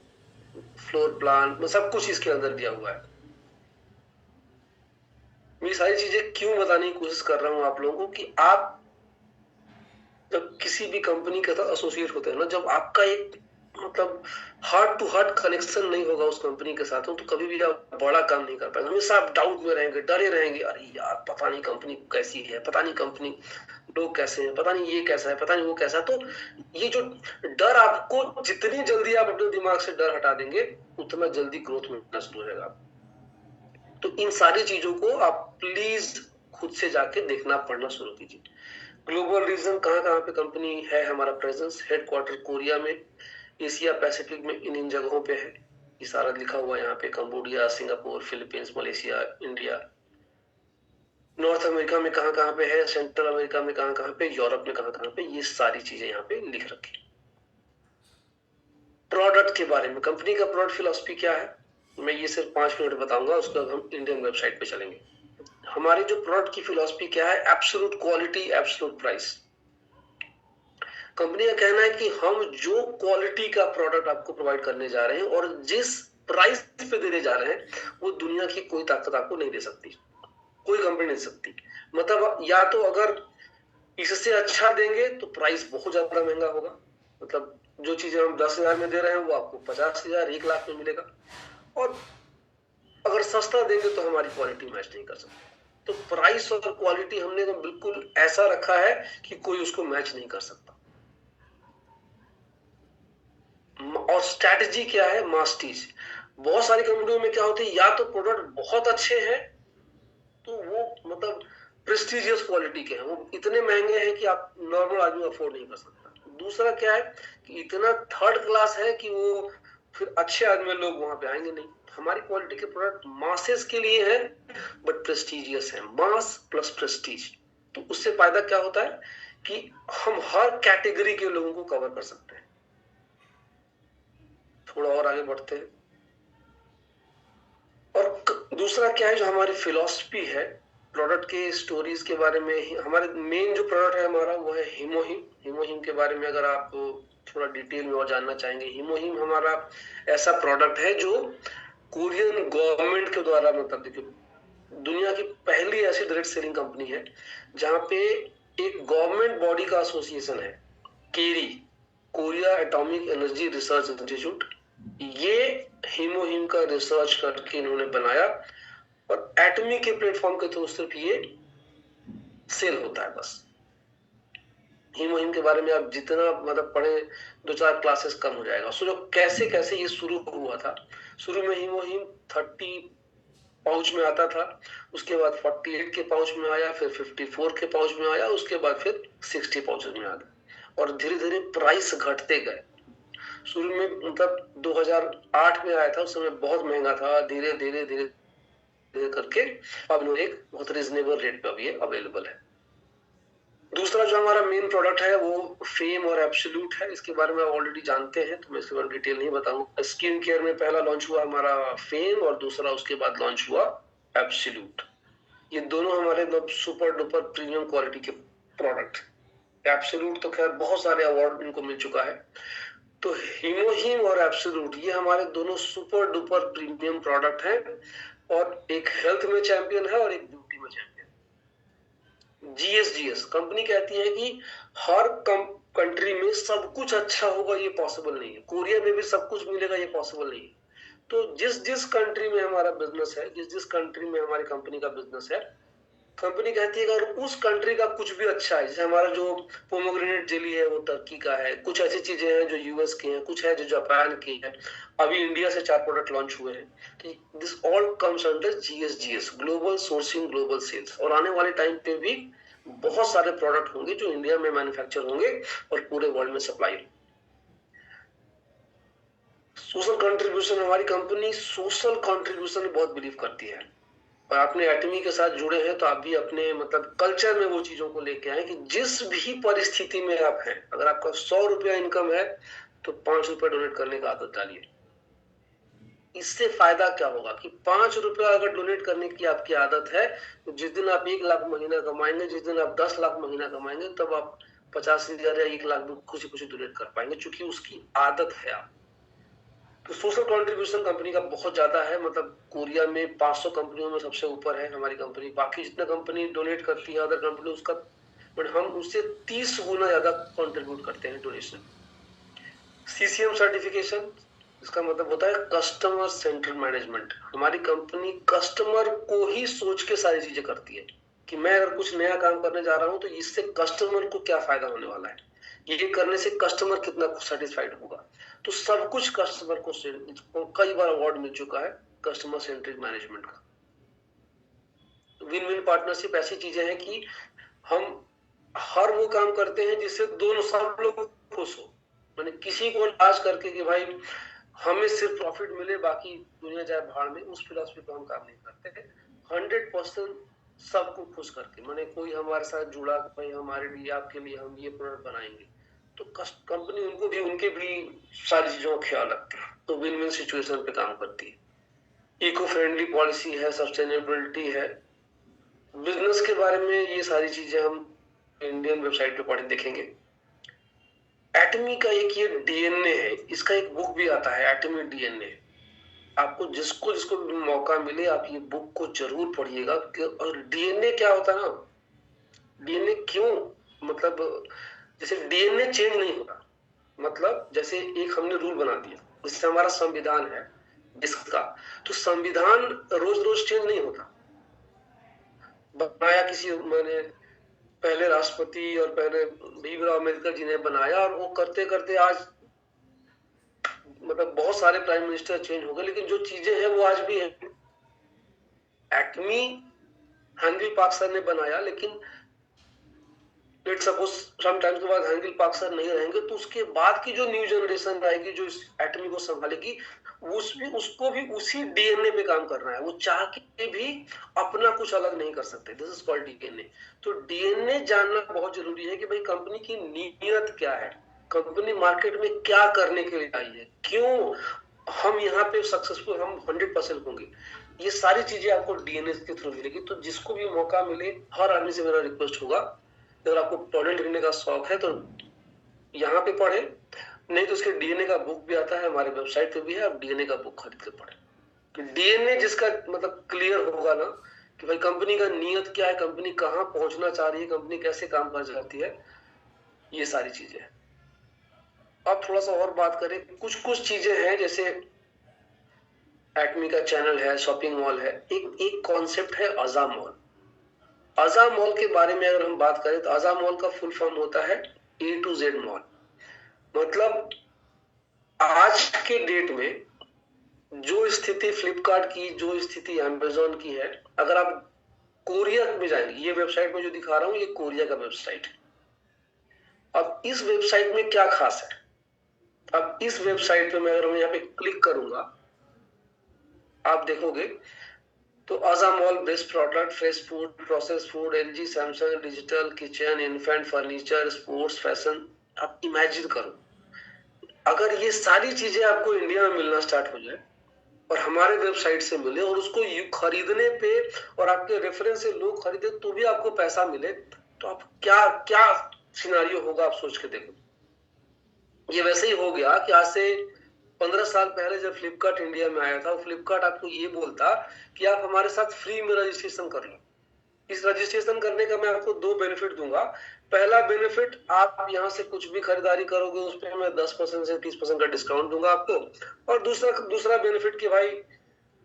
फ्लोर प्लान सब कुछ इसके अंदर दिया हुआ है। मैं सारी चीजें क्यों बताने की कोशिश कर रहा हूँ आप लोगों को कि आप जब किसी भी कंपनी के साथ एसोसिएट होते हैं ना, जब आपका एक मतलब हार्ट टू हार्ट कनेक्शन नहीं होगा उस कंपनी के साथ, तो कभी भी आप बड़ा काम नहीं कर पाएंगे। हमेशा आप डाउट में रहेंगे, डरे रहेंगे, अरे यार पता नहीं कंपनी कैसी है, पता नहीं कंपनी लोग कैसे हैं, पता नहीं ये कैसा है, पता नहीं वो कैसा है। तो ये जो डर, आपको जितनी जल्दी आप अपने दिमाग से डर हटा देंगे उतना जल्दी ग्रोथ मिलना शुरू हो जाएगा। तो इन सारी चीजों को आप प्लीज खुद से जाके देखना पढ़ना शुरू कीजिए। ग्लोबल रीजन कहाँ पे कंपनी है, हमारा प्रेजेंस हेडक्वार्टर कोरिया में, एशिया पैसिफिक में इन जगहों पे है। ये सारा लिखा हुआ यहाँ पे, Cambodia, Singapore, Philippines, Malaysia, India. North America में कहाँ पे है, सेंट्रल अमेरिका में कहाँ पे, यूरोप में कहाँ पे, ये सारी चीजें यहाँ पे लिख रखी। प्रोडक्ट के बारे में, कंपनी का प्रोडक्ट फिलॉसफी क्या है, मैं ये सिर्फ 5 मिनट बताऊंगा, उसके बाद हम इंडियन वेबसाइट पे चलेंगे। हमारी जो प्रोडक्ट की फिलॉसफी क्या है, absolute quality, absolute price. Company का कहना है कि हम जो क्वालिटी का प्रोडक्ट आपको प्रोवाइड करने जा रहे हैं और जिस प्राइस पे देने जा रहे हैं, वो दुनिया की कोई ताकत आपको नहीं दे सकती, कोई कंपनी नहीं दे सकती। मतलब या तो अगर इससे अच्छा देंगे तो प्राइस बहुत ज्यादा महंगा होगा, मतलब जो चीजें हम 10,000 में दे रहे हैं वो आपको 50,000, 1 लाख में मिलेगा। और अगर सस्ता देंगे तो हमारी क्वालिटी मैच नहीं कर सकती। तो प्राइस और क्वालिटी हमने तो बिल्कुल ऐसा रखा है कि कोई उसको मैच नहीं कर सकता। और स्ट्रैटेजी क्या है, मास्टीज। बहुत सारी कंपनियों में क्या होती है, या तो प्रोडक्ट बहुत अच्छे हैं तो वो मतलब प्रेस्टिजियस क्वालिटी के हैं, वो इतने महंगे हैं कि आप नॉर्मल आदमी अफोर्ड नहीं कर सकता। दूसरा क्या है कि इतना थर्ड क्लास है कि वो फिर अच्छे आदमी लोग वहां पे आएंगे नहीं। हमारी क्वालिटी के प्रोडक्ट मासेस के लिए है बट प्रेस्टिजियस है, मास प्लस प्रेस्टीज। तो उससे फायदा क्या होता है कि हम हर कैटेगरी के लोगों को कवर कर सकते हैं। थोड़ा और आगे बढ़ते हैं। और दूसरा क्या है, जो हमारी फिलॉसफी है प्रोडक्ट के स्टोरीज के बारे में, हमारे मेन जो प्रोडक्ट है हमारा वो है हीमोहिम। हीमोहिम के बारे में अगर आप थोड़ा डिटेल में और जानना चाहेंगे, हीमोहिम हमारा ऐसा प्रोडक्ट है जो कोरियन गवर्नमेंट के द्वारा, मतलब देखिए दुनिया की पहली ऐसी डायरेक्ट सेलिंग कंपनी है जहां पे एक गवर्नमेंट बॉडी का एसोसिएशन है, KAERI, Korea atomic energy research institute. ये हीमोहिम का रिसर्च करके इन्होंने बनाया और एटमी के प्लेटफॉर्म के थ्रू सिर्फ ये सेल होता है बस। हीमोहिम के बारे में आप जितना मतलब पढ़े 2-4 क्लासेस कम हो जाएगा। सो कैसे कैसे ये शुरू हुआ था, शुरू में हीमोहिम 30 पाउच में आता था, उसके बाद 48 के पाउच में आया, फिर 54 के पाउच में आया, उसके बाद फिर 60 पाउच में आ गया और धीरे धीरे प्राइस घटते गए। शुरू में मतलब 2008 में आया था, उस समय बहुत महंगा था, धीरे धीरे धीरे धीरे करके अब एक बहुत रीजनेबल रेट पे अभी अवेलेबल है। दूसरा जो हमारा मेन प्रोडक्ट है वो फेम और एब्सोल्यूट है। इसके बारे में आप ऑलरेडी जानते हैं तो मैं इसके बारे में डिटेल नहीं बताऊंगा। स्किन केयर में पहला लॉन्च हुआ हमारा फेम और दूसरा उसके बाद लॉन्च हुआ एब्सोल्यूट। ये दोनों हमारे मतलब सुपर डुपर प्रीमियम क्वालिटी के प्रोडक्ट। एब्सोल्यूट तो खैर बहुत सारे अवार्ड इनको मिल चुका है। तो हीमोहिम और एब्सोल्यूट ये हमारे दोनों सुपर डुपर प्रीमियम प्रोडक्ट हैं और एक हेल्थ में चैंपियन है और एक ब्यूटी में चैंपियन। जीएस कंपनी कहती है कि हर कंट्री में सब कुछ अच्छा होगा ये पॉसिबल नहीं है, कोरिया में भी सब कुछ मिलेगा ये पॉसिबल नहीं है। तो जिस जिस कंट्री में हमारा बिजनेस है, जिस जिस कंट्री में हमारी कंपनी का बिजनेस है, कंपनी कहती है अगर उस कंट्री का कुछ भी अच्छा है, जैसे हमारा जो पोमोग्रेनेट जेली है वो टर्की का है, कुछ ऐसी चीजें हैं जो यूएस की हैं, कुछ है जो जापान की है, अभी इंडिया से 4 प्रोडक्ट लॉन्च हुए हैं। तो this all comes under GS, global sourcing global sales. और आने वाले टाइम पे भी बहुत सारे प्रोडक्ट होंगे जो इंडिया में मैन्युफैक्चर होंगे और पूरे वर्ल्ड में सप्लाई। सोशल कंट्रीब्यूशन, हमारी कंपनी सोशल कंट्रीब्यूशन में बहुत बिलीव करती है और आपने एटमी के साथ जुड़े हैं तो आप भी अपने मतलब कल्चर में वो चीजों को लेके आए कि जिस भी परिस्थिति में आप हैं, अगर आपका 100 रुपया इनकम है तो 5 रुपया डोनेट करने का आदत डालिए। इससे फायदा क्या होगा कि 5 रुपया अगर डोनेट करने की आपकी आदत है तो जिस दिन आप 1 लाख महीना कमाएंगे, जिस दिन आप 10 लाख महीना कमाएंगे, तब आप 50,000 या 1 लाख भी खुशी खुशी डोनेट कर पाएंगे, क्योंकि उसकी आदत है आप। तो सोशल कंट्रीब्यूशन कंपनी का बहुत ज्यादा है, मतलब कोरिया में 500 कंपनियों में सबसे ऊपर है हमारी कंपनी। बाकी जितना कंपनी डोनेट करती है अदर कंपनी उसका, बट हम उससे 30 गुना ज्यादा कंट्रीब्यूट करते हैं डोनेशन। सीसीएम सर्टिफिकेशन, इसका मतलब होता है कस्टमर सेंट्रल मैनेजमेंट। हमारी कंपनी कस्टमर को ही सोच के सारी चीजें करती है कि मैं अगर कुछ नया काम करने जा रहा हूं तो इससे कस्टमर को क्या फायदा होने वाला है, ये करने से कस्टमर कितना सेटिस्फाइड होगा। तो सब कुछ कस्टमर को कई बार अवार्ड मिल चुका है कस्टमर सेंट्रिक मैनेजमेंट का। विन विन पार्टनरशिप ऐसी चीजें हैं कि हम हर वो काम करते हैं जिससे दोनों सब लोग खुश हो, मैंने किसी को नाराज करके कि भाई हमें सिर्फ प्रॉफिट मिले बाकी दुनिया जाए भाड़ में, उस फिलॉसफी पर हम काम नहीं करते हैं। 100% सबको खुश करके, मैंने कोई हमारे साथ जुड़ा भाई हमारे लिए आपके लिए हम ये प्रोडक्ट बनाएंगे तो कंपनी उनको भी उनके भी सारी चीजों का ख्याल रखती है, तो विन विन सिचुएशन पे काम करती है। इको फ्रेंडली पॉलिसी है, सस्टेनेबिलिटी है। बिजनेस के बारे में ये सारी चीजें हम इंडियन वेबसाइट पे पढ़े देखेंगे। एटमी का एक ये डीएनए है, इसका एक बुक भी आता है एटमी डीएनए। आपको जिसको जिसको भी मौका मिले आप ये बुक को जरूर पढ़िएगा। और डीएनए क्या होता है ना, डीएनए क्यों, मतलब जैसे डीएनए चेंज नहीं होता, मतलब जैसे एक हमने रूल बना दिया, जिससे हमारा संविधान है इसका, तो संविधान रोज रोज चेंज नहीं होता। बनाया किसी मैंने पहले राष्ट्रपति और पहले भीमराव अम्बेडकर जी ने बनाया और वो करते करते आज मतलब बहुत सारे प्राइम मिनिस्टर चेंज हो गए, लेकिन जो चीजें हैं वो आज भी है। एक्मी हेनरी पार्क सर ने बनाया, लेकिन लेट सपोज सम टाइम्स के बाद हेनरी पार्क सर नहीं रहेंगे तो उसके बाद की जो न्यू जनरेशन आएगी जो इस एटमी को संभालेगी, उसको भी उसी डीएनए पे काम करना है। वो चाह के भी अपना कुछ अलग नहीं कर सकते। This is called DNA. तो डीएनए जानना बहुत जरूरी है कि भाई कंपनी की नीयत क्या है, कंपनी मार्केट में क्या करने के लिए आई है, क्यों हम यहाँ पे सक्सेसफुल हम 100% होंगे। ये सारी चीजें आपको डीएनए के थ्रू मिलेगी। तो जिसको भी मौका मिले, हर आदमी से मेरा रिक्वेस्ट होगा, अगर आपको टॉयलेट लिखने का शौक है तो यहाँ पे पढ़े, नहीं तो उसके डीएनए का बुक भी आता है, हमारे वेबसाइट पे भी है, आप डीएनए का बुक खरीद के पढ़े। डीएनए जिसका मतलब क्लियर होगा ना कि भाई कंपनी का नियत क्या है, कंपनी कहाँ पहुंचना चाह रही है, कंपनी कैसे काम कर जाती है, ये सारी चीजें। अब थोड़ा सा और बात करें, कुछ कुछ चीजें हैं जैसे एटमी का चैनल है, शॉपिंग मॉल है, एक कॉन्सेप्ट है अजा मॉल। अजा मॉल के बारे में अगर हम बात करें तो अजा मॉल का फुल फॉर्म होता है ए टू जेड मॉल। मतलब आज के डेट में जो स्थिति फ्लिपकार्ट की, जो स्थिति अमेजोन की है, अगर आप कोरिया में जाएंगे, ये वेबसाइट में जो दिखा रहा हूं ये कोरिया का वेबसाइट है। अब इस वेबसाइट में क्या खास है, अब इस वेबसाइट पे मैं अगर मैं यहाँ पे क्लिक करूंगा, आप देखोगे तो अजा mall best product, fresh food, process food, LG, Samsung, digital, kitchen, infant, furniture, sports, fashion. आप इमेजिन करो अगर ये सारी चीजें आपको इंडिया में मिलना स्टार्ट हो जाए और हमारे वेबसाइट से मिले और उसको खरीदने पे और आपके रेफरेंस से लोग खरीदे तो भी आपको पैसा मिले, तो आप क्या क्या सिनारियो होगा, आप सोच के देखो। ये वैसे ही हो गया कि आज से 15 साल पहले जब फ्लिपकार्ट इंडिया में आया था, फ्लिपकार्ट आपको ये बोलता कि आप हमारे साथ फ्री में रजिस्ट्रेशन कर लो। इस रजिस्ट्रेशन करने का मैं आपको 2 बेनिफिट दूंगा। पहला बेनिफिट, आप यहाँ से कुछ भी खरीदारी करोगे उस पर मैं 10% से 30% का डिस्काउंट दूंगा आपको। और दूसरा बेनिफिट कि भाई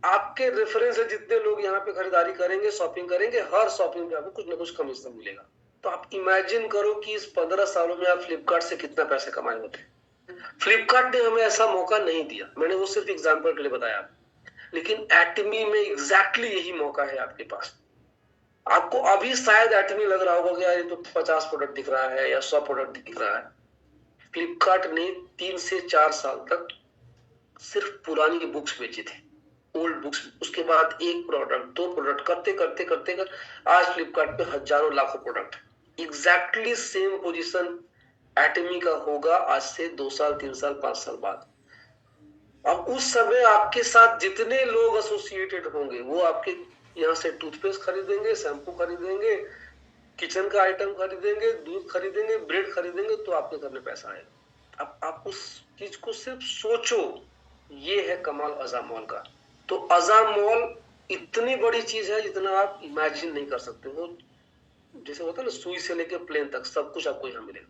आपके रेफरेंस से जितने लोग यहाँ पे खरीदारी करेंगे, शॉपिंग करेंगे, हर शॉपिंग में आपको कुछ ना कुछ कमीशन मिलेगा। तो आप इमेजिन करो कि इस 15 सालों में आप फ्लिपकार्ट से कितना पैसे कमाए होते। फ्लिपकार्ट ने हमें ऐसा मौका नहीं दिया, मैंने वो सिर्फ एग्जाम्पल के लिए बताया, लेकिन एटमी में एग्जैक्टली यही मौका है आपके पास। आपको अभी शायद एटमी लग रहा होगा कि यार ये तो 50 प्रोडक्ट दिख रहा है या 100 प्रोडक्ट दिख रहा है। फ्लिपकार्ट ने 3 से 4 साल तक सिर्फ पुरानी बुक्स बेची थी, ओल्ड बुक्स। उसके बाद एक प्रोडक्ट, 2 प्रोडक्ट करते करते करते कर आज फ्लिपकार्ट पे हजारों लाखों प्रोडक्ट। एग्जैक्टली सेम पोजीशन एटमी का होगा आज से 2 साल, 3 साल, 5 साल बाद। अब उस समय आपके साथ जितने लोग एसोसिएटेड होंगे वो आपके यहाँ से टूथपेस्ट खरीदेंगे, शैम्पू खरीदेंगे, किचन का आइटम खरीदेंगे, दूध खरीदेंगे, ब्रेड खरीदेंगे, तो आपके घर में पैसा आएगा। अब आप उस चीज को सिर्फ सोचो, ये है कमाल अजा मॉल का। तो अजा मॉल इतनी बड़ी चीज है जितना आप इमेजिन नहीं कर सकते हो। जैसे होता है ना, सुई से लेके प्लेन तक सब कुछ आपको यहाँ मिलेगा।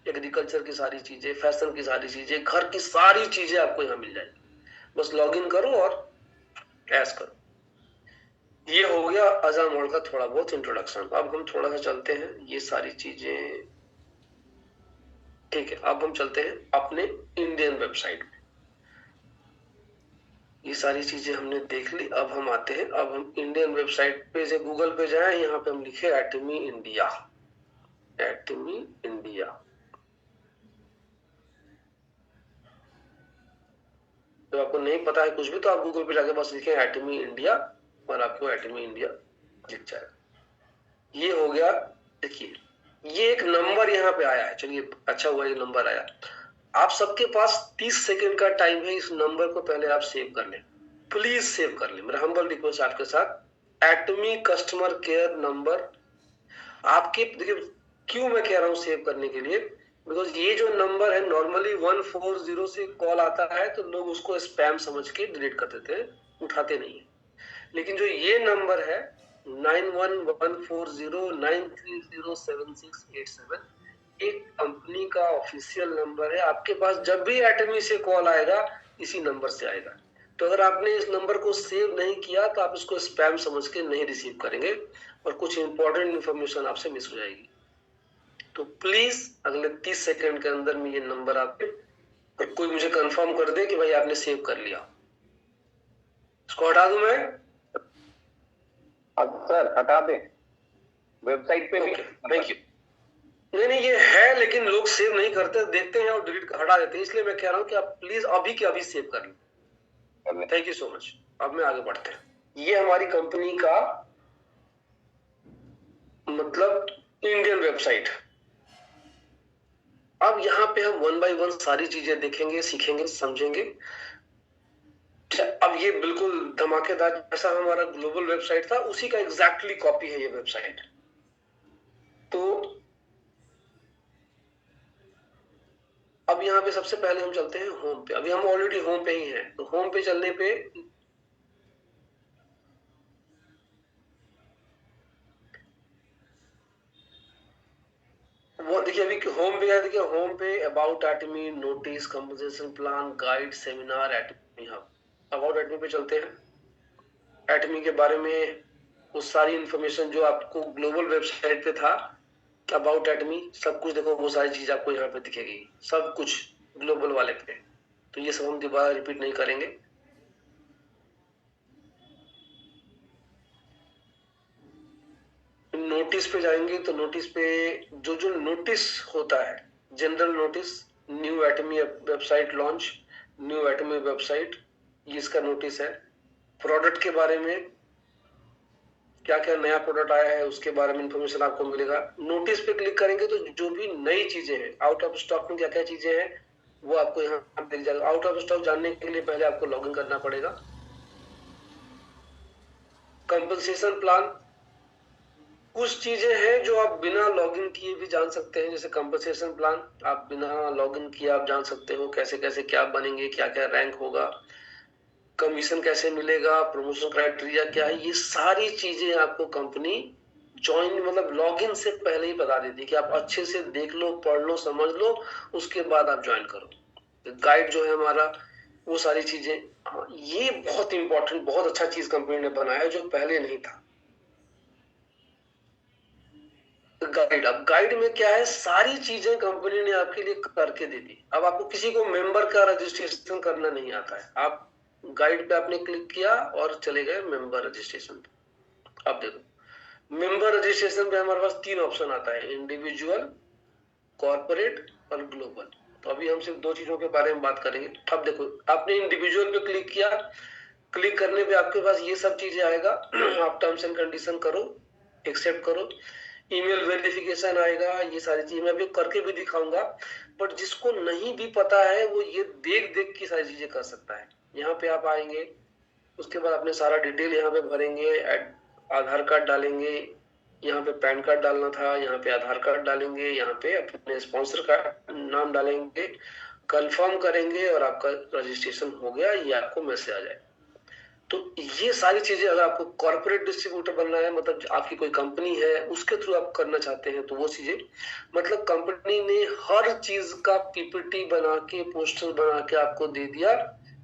एग्रीकल्चर की सारी चीजें, फैशन की सारी चीजें, घर की सारी चीजें आपको यहाँ मिल जाएगी। बस लॉग इन करो और ऐश करो। ये हो गया अजा मॉल का थोड़ा बहुत इंट्रोडक्शन। अब हम थोड़ा सा चलते हैं ये सारी चीजें, ठीक है। अब हम चलते हैं अपने इंडियन वेबसाइट पे। ये सारी चीजें हमने देख ली। अब हम आते हैं, अब हम इंडियन वेबसाइट पे से गूगल पे जाएं, यहाँ पे हम लिखे एटमी इंडिया। एटमी इंडिया, तो आपको नहीं पता है कुछ भी तो आप गूगल पे जाके बस लिखें एटमी इंडिया और आपको एटमी इंडिया दिख जाएगा। ये हो गया। देखिए ये एक नंबर यहाँ पे आया है, चलिए अच्छा हुआ ये नंबर आया। आप सबके पास 30 सेकंड का टाइम है, इस नंबर को पहले आप सेव कर लें, प्लीज सेव कर लें। मेरा हम्बल रिक्वेस्ट आपके साथ, एटमी कस्टमर केयर नंबर। आपके देखिए क्यों मैं कह रहा हूँ सेव करने के लिए, बिकॉज ये जो नंबर है नॉर्मली 140 से कॉल आता है तो लोग उसको स्पैम समझ के डिलीट कर देते हैं, उठाते नहीं है। लेकिन जो ये नंबर है 911409307687 एक कंपनी का ऑफिशियल नंबर है। आपके पास जब भी एटमी से कॉल आएगा इसी नंबर से आएगा। तो अगर आपने इस नंबर को सेव नहीं किया तो आप इसको स्पैम समझ के नहीं रिसीव करेंगे और कुछ इंपॉर्टेंट इंफॉर्मेशन आपसे मिस हो जाएगी। तो प्लीज अगले 30 सेकंड के अंदर में ये नंबर आपके, और कोई मुझे कंफर्म कर दे कि भाई आपने सेव कर लिया। इसको हटा दूं मैं? सर हटा दे, वेबसाइट पे भी। Thank you. नहीं ये है लेकिन लोग सेव नहीं करते, देखते हैं और डिलीट हटा देते हैं, इसलिए मैं कह रहा हूं कि आप प्लीज अभी के अभी सेव कर लें। Thank you so much. अब मैं आगे बढ़ते हैं। ये हमारी कंपनी का मतलब इंडियन वेबसाइट। अब यहाँ पे हम 1 बाय 1 सारी चीजें देखेंगे, सीखेंगे, समझेंगे। अब ये बिल्कुल धमाकेदार, जैसा हमारा ग्लोबल वेबसाइट था उसी का एग्जैक्टली कॉपी है ये वेबसाइट। तो अब यहाँ पे सबसे पहले हम चलते हैं होम पे। अभी हम ऑलरेडी होम पे ही हैं, तो होम पे चलने पे वो देखिए, अभी होम पे गया, देखिए होम पे about Atomy, notice, composition plan, guide, seminar, Atomy hub. About Atomy पे चलते हैं। एटमी के बारे में वो सारी इंफॉर्मेशन जो आपको ग्लोबल वेबसाइट पे था, अबाउट एटमी सब कुछ, देखो वो सारी चीज आपको यहाँ पे दिखेगी, सब कुछ ग्लोबल वाले पे। तो ये सब हम दोबारा रिपीट नहीं करेंगे। नोटिस पे जाएंगे तो नोटिस पे जो जो नोटिस होता है, general notice, new Atomy website launch, new Atomy website, ये इसका नोटिस है। प्रोडक्ट के बारे में क्या क्या नया प्रोडक्ट आया है उसके बारे में इंफॉर्मेशन आपको मिलेगा। नोटिस पे क्लिक करेंगे तो जो भी नई चीजें हैं, आउट ऑफ स्टॉक में क्या क्या चीजें हैं वो आपको यहाँ दिख जाएगा। आउट ऑफ स्टॉक जानने के लिए पहले आपको लॉगिन करना पड़ेगा। कंपनसेशन प्लान, कुछ चीजें हैं जो आप बिना लॉगिन किए भी जान सकते हैं, जैसे कंपनसेशन प्लान आप बिना लॉगिन किए आप जान सकते हो कैसे कैसे क्या बनेंगे, क्या क्या रैंक होगा, कमीशन कैसे मिलेगा, प्रमोशन क्राइटेरिया क्या है, ये सारी चीजें आपको कंपनी ज्वाइन मतलब लॉगिन से पहले ही बता देती है कि आप अच्छे से देख लो, पढ़ लो, समझ लो, उसके बाद आप ज्वाइन करो। गाइड जो है हमारा, वो सारी चीजें, हाँ, ये बहुत इंपॉर्टेंट, बहुत अच्छा चीज कंपनी ने बनाया जो पहले नहीं था। गाइड, अब गाइड में क्या है, सारी चीजें कंपनी ने आपके लिए करके दे दी। अब आपको किसी को मेंबर का रजिस्ट्रेशन करना नहीं आता है, आप गाइड पे आपने क्लिक किया और चले गए मेंबर रजिस्ट्रेशन पे। अब देखो मेंबर रजिस्ट्रेशन पे हमारे पास 3 ऑप्शन आता है, इंडिविजुअल, कॉर्पोरेट और ग्लोबल। तो अभी हम सिर्फ 2 चीजों के बारे में बात करेंगे। अब देखो आपने इंडिविजुअल पे क्लिक किया, क्लिक करने पे आपके पास ये सब चीजें आएगा। आप टर्म्स एंड कंडीशन करो, एक्सेप्ट करो, ईमेल वेरिफिकेशन आएगा, ये सारी चीजें मैं अभी करके भी दिखाऊंगा। बट जिसको नहीं भी पता है वो ये देख देख के सारी चीजें कर सकता है। यहाँ पे आप आएंगे, उसके बाद अपने सारा डिटेल यहाँ पे भरेंगे, आधार कार्ड डालेंगे, यहाँ पे पैन कार्ड डालना था, यहाँ पे आधार कार्ड डालेंगे, यहाँ पे अपने स्पॉन्सर का नाम डालेंगे, कंफर्म करेंगे और आपका रजिस्ट्रेशन हो गया, ये आपको मैसेज आ जाए। तो ये सारी चीजें अगर आपको कॉर्पोरेट डिस्ट्रीब्यूटर बनना है, मतलब आपकी कोई कंपनी है उसके थ्रू आप करना चाहते हैं, तो वो चीजें मतलब कंपनी ने हर चीज का पीपीटी बना के, पोस्टर बना के आपको दे दिया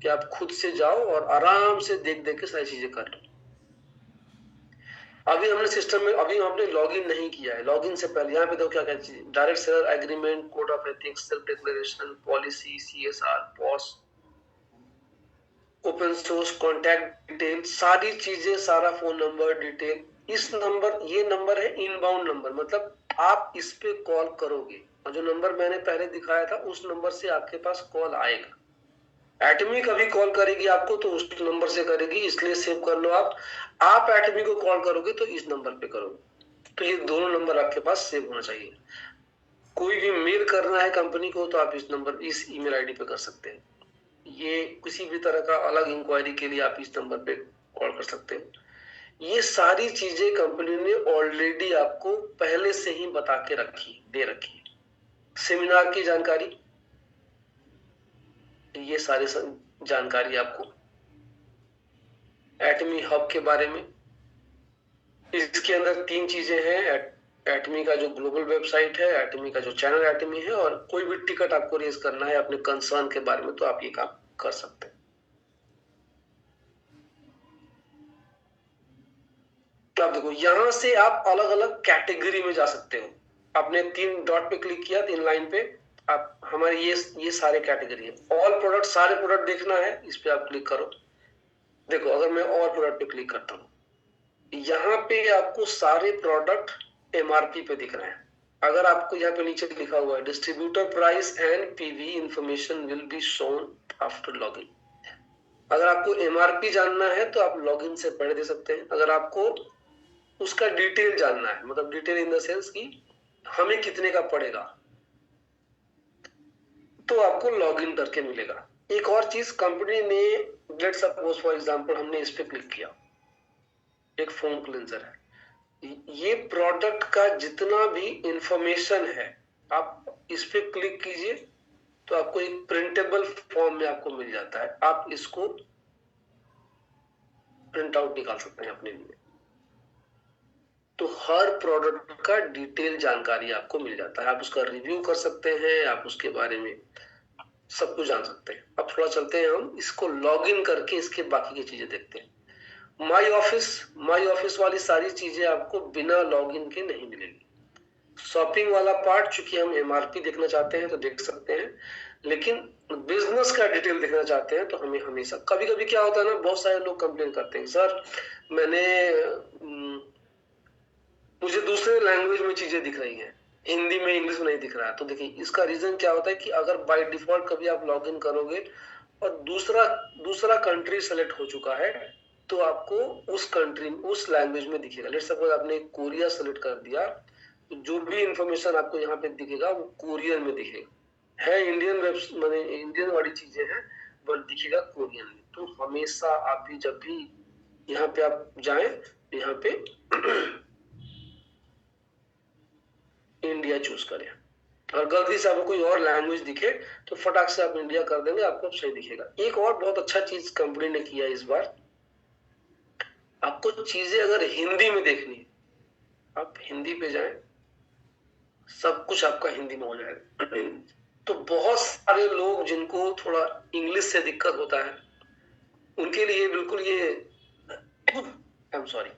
कि आप खुद से जाओ और आराम से देख देख के सारी चीजें कर लो। अभी हमने सिस्टम में, अभी हमने लॉगिन नहीं किया है। लॉगिन से पहले यहाँ पे देखो क्या क्या चीज, direct seller agreement, code of ethics, self declaration, policy, CSR, POS, open source, contact detail, सारी चीजें, सारा फोन नंबर डिटेल। इस नंबर, ये नंबर है इनबाउंड नंबर, मतलब आप इस पे कॉल करोगे और जो नंबर मैंने पहले दिखाया था उस नंबर से आपके पास कॉल आएगा। एटमी कभी कॉल करेगी आपको तो उस नंबर से करेगी, इसलिए सेव कर लो। आप एटमी को कॉल करोगे तो इस नंबर पे करोगे। तो ये दोनों नंबर आपके पास सेव होना चाहिए। कोई भी मेल करना है कंपनी को तो आप इस नंबर, इस ईमेल आईडी पे कर सकते हैं। ये किसी भी तरह का अलग इंक्वायरी के लिए आप इस नंबर पे कॉल कर सकते हैं। ये सारी चीजें कंपनी ने ऑलरेडी आपको पहले से ही बता के रखी, दे रखी है। सेमिनार की जानकारी, ये सारी जानकारी आपको, एटमी हब के बारे में, इसके अंदर 3 चीजें हैं, एटमी का जो ग्लोबल वेबसाइट है, एटमी का जो चैनल एटमी है, और कोई भी टिकट आपको रेज करना है अपने कंसर्न के बारे में तो आप ये काम कर सकते हैं। तो आप देखो यहां से आप अलग अलग कैटेगरी में जा सकते हो। आपने 3 डॉट पे क्लिक किया, 3 लाइन पे, आप हमारे ये सारे कैटेगरी है। ऑल प्रोडक्ट, सारे प्रोडक्ट देखना है, इस पे आप क्लिक करो। देखो अगर मैं ऑल प्रोडक्ट पे क्लिक करता हूँ, यहाँ पे आपको सारे प्रोडक्ट एमआरपी पे दिख रहे हैं। अगर आपको यहाँ पे नीचे लिखा हुआ है distributor price and PV information will be shown after login. अगर आपको एमआरपी जानना है तो आप लॉगिन से पढ़ दे सकते हैं। अगर आपको उसका डिटेल जानना है, मतलब डिटेल इन द सेंस कि हमें कितने का पड़ेगा, तो आपको लॉगिन करके मिलेगा। एक और चीज कंपनी ने, लेट सपोज फॉर एग्जांपल हमने इस पे क्लिक किया, एक फोम क्लींजर है, ये प्रोडक्ट का जितना भी इंफॉर्मेशन है आप इस पे क्लिक कीजिए तो आपको एक प्रिंटेबल फॉर्म में आपको मिल जाता है, आप इसको प्रिंट आउट निकाल सकते हैं अपने लिए। तो हर प्रोडक्ट का डिटेल जानकारी आपको मिल जाता है, आप उसका रिव्यू कर सकते हैं, आप उसके बारे में सब कुछ जान सकते हैं। अब थोड़ा चलते हैं, हम इसको लॉग इन करके इसके बाकी की चीजें देखते हैं। माई ऑफिस वाली सारी चीजें आपको बिना लॉग इन के नहीं मिलेगी। शॉपिंग वाला पार्ट चूंकि हम एमआरपी देखना चाहते हैं तो देख सकते हैं, लेकिन बिजनेस का डिटेल देखना चाहते हैं तो हमें हमेशा, कभी कभी क्या होता है ना, बहुत सारे लोग कंप्लेन करते हैं, सर मैंने मुझे दूसरे लैंग्वेज में चीजें दिख रही हैं, हिंदी में इंग्लिश में नहीं दिख रहा है। तो देखिए इसका रीजन क्या होता है कि अगर बाय डिफॉल्ट कभी आप लॉग इन करोगे और दूसरा कंट्री सेलेक्ट हो चुका है तो आपको उस कंट्री उस लैंग्वेज में दिखेगा। लेट्स सपोज आपने कोरिया सेलेक्ट कर दिया तो जो भी इंफॉर्मेशन आपको यहाँ पे दिखेगा वो कोरियन में दिखेगा। है इंडियन माने इंडियन वाली चीजें हैं बट दिखेगा कोरियन में। तो हमेशा आप भी जब भी यहाँ पे आप जाएं यहाँ पे इंडिया चूज करें, और गलती से आपको कोई और लैंग्वेज दिखे तो फटाक से आप इंडिया कर देंगे, आपको सही दिखेगा। एक और बहुत अच्छा चीज कंपनी ने किया इस बार, आपको चीजें अगर हिंदी में देखनी है आप हिंदी पे जाएं, सब कुछ आपका हिंदी में हो जाएगा। तो बहुत सारे लोग जिनको थोड़ा इंग्लिश से दिक्कत होता है उनके लिए बिल्कुल ये आई एम सॉरी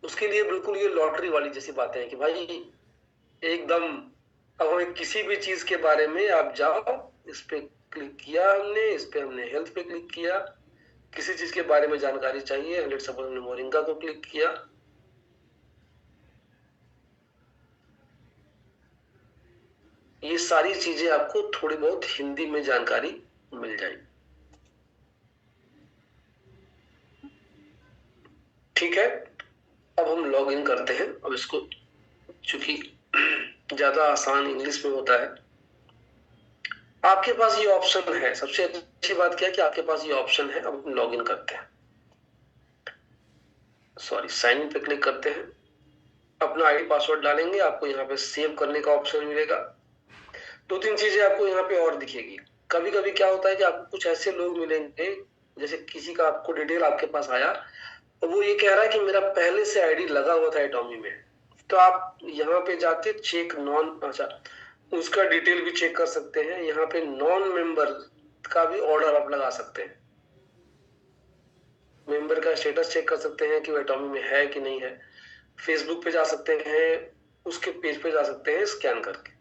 उसके लिए बिल्कुल ये लॉटरी वाली जैसी बातें हैं कि भाई एकदम, अब हमें किसी भी चीज के बारे में आप जाओ, इस पे क्लिक किया हमने, इस पे हमने हेल्थ पे क्लिक किया, किसी चीज के बारे में जानकारी चाहिए, लेट्स सपोज हमने मोरिंगा को क्लिक किया, ये सारी चीजें आपको थोड़ी बहुत हिंदी में जानकारी मिल जाएगी। ठीक है, अब हम लॉग इन करते हैं। अब इसको चूंकि ज्यादा आसान इंग्लिश में होता है, आपके पास ये ऑप्शन है। सबसे अच्छी बात क्या है कि आपके पास ये ऑप्शन है। अब हम लॉग इन करते हैं, सॉरी साइन इन पे क्लिक करते हैं, अपना आईडी पासवर्ड डालेंगे, आपको यहाँ पे सेव करने का ऑप्शन मिलेगा। दो तीन चीजें आपको यहाँ पे और दिखेगी। कभी कभी क्या होता है कि आपको कुछ ऐसे लोग मिलेंगे, जैसे किसी का आपको डिटेल आपके पास आया तो वो ये कह रहा है कि मेरा पहले से आईडी लगा हुआ था एटॉमी में, तो आप यहाँ पे जाके चेक नॉन, अच्छा उसका डिटेल भी चेक कर सकते हैं। यहाँ पे नॉन मेंबर का भी ऑर्डर आप लगा सकते हैं, मेंबर का स्टेटस चेक कर सकते हैं कि वो एटॉमी में है कि नहीं है। फेसबुक पे जा सकते हैं, उसके पेज पे जा सकते हैं स्कैन करके।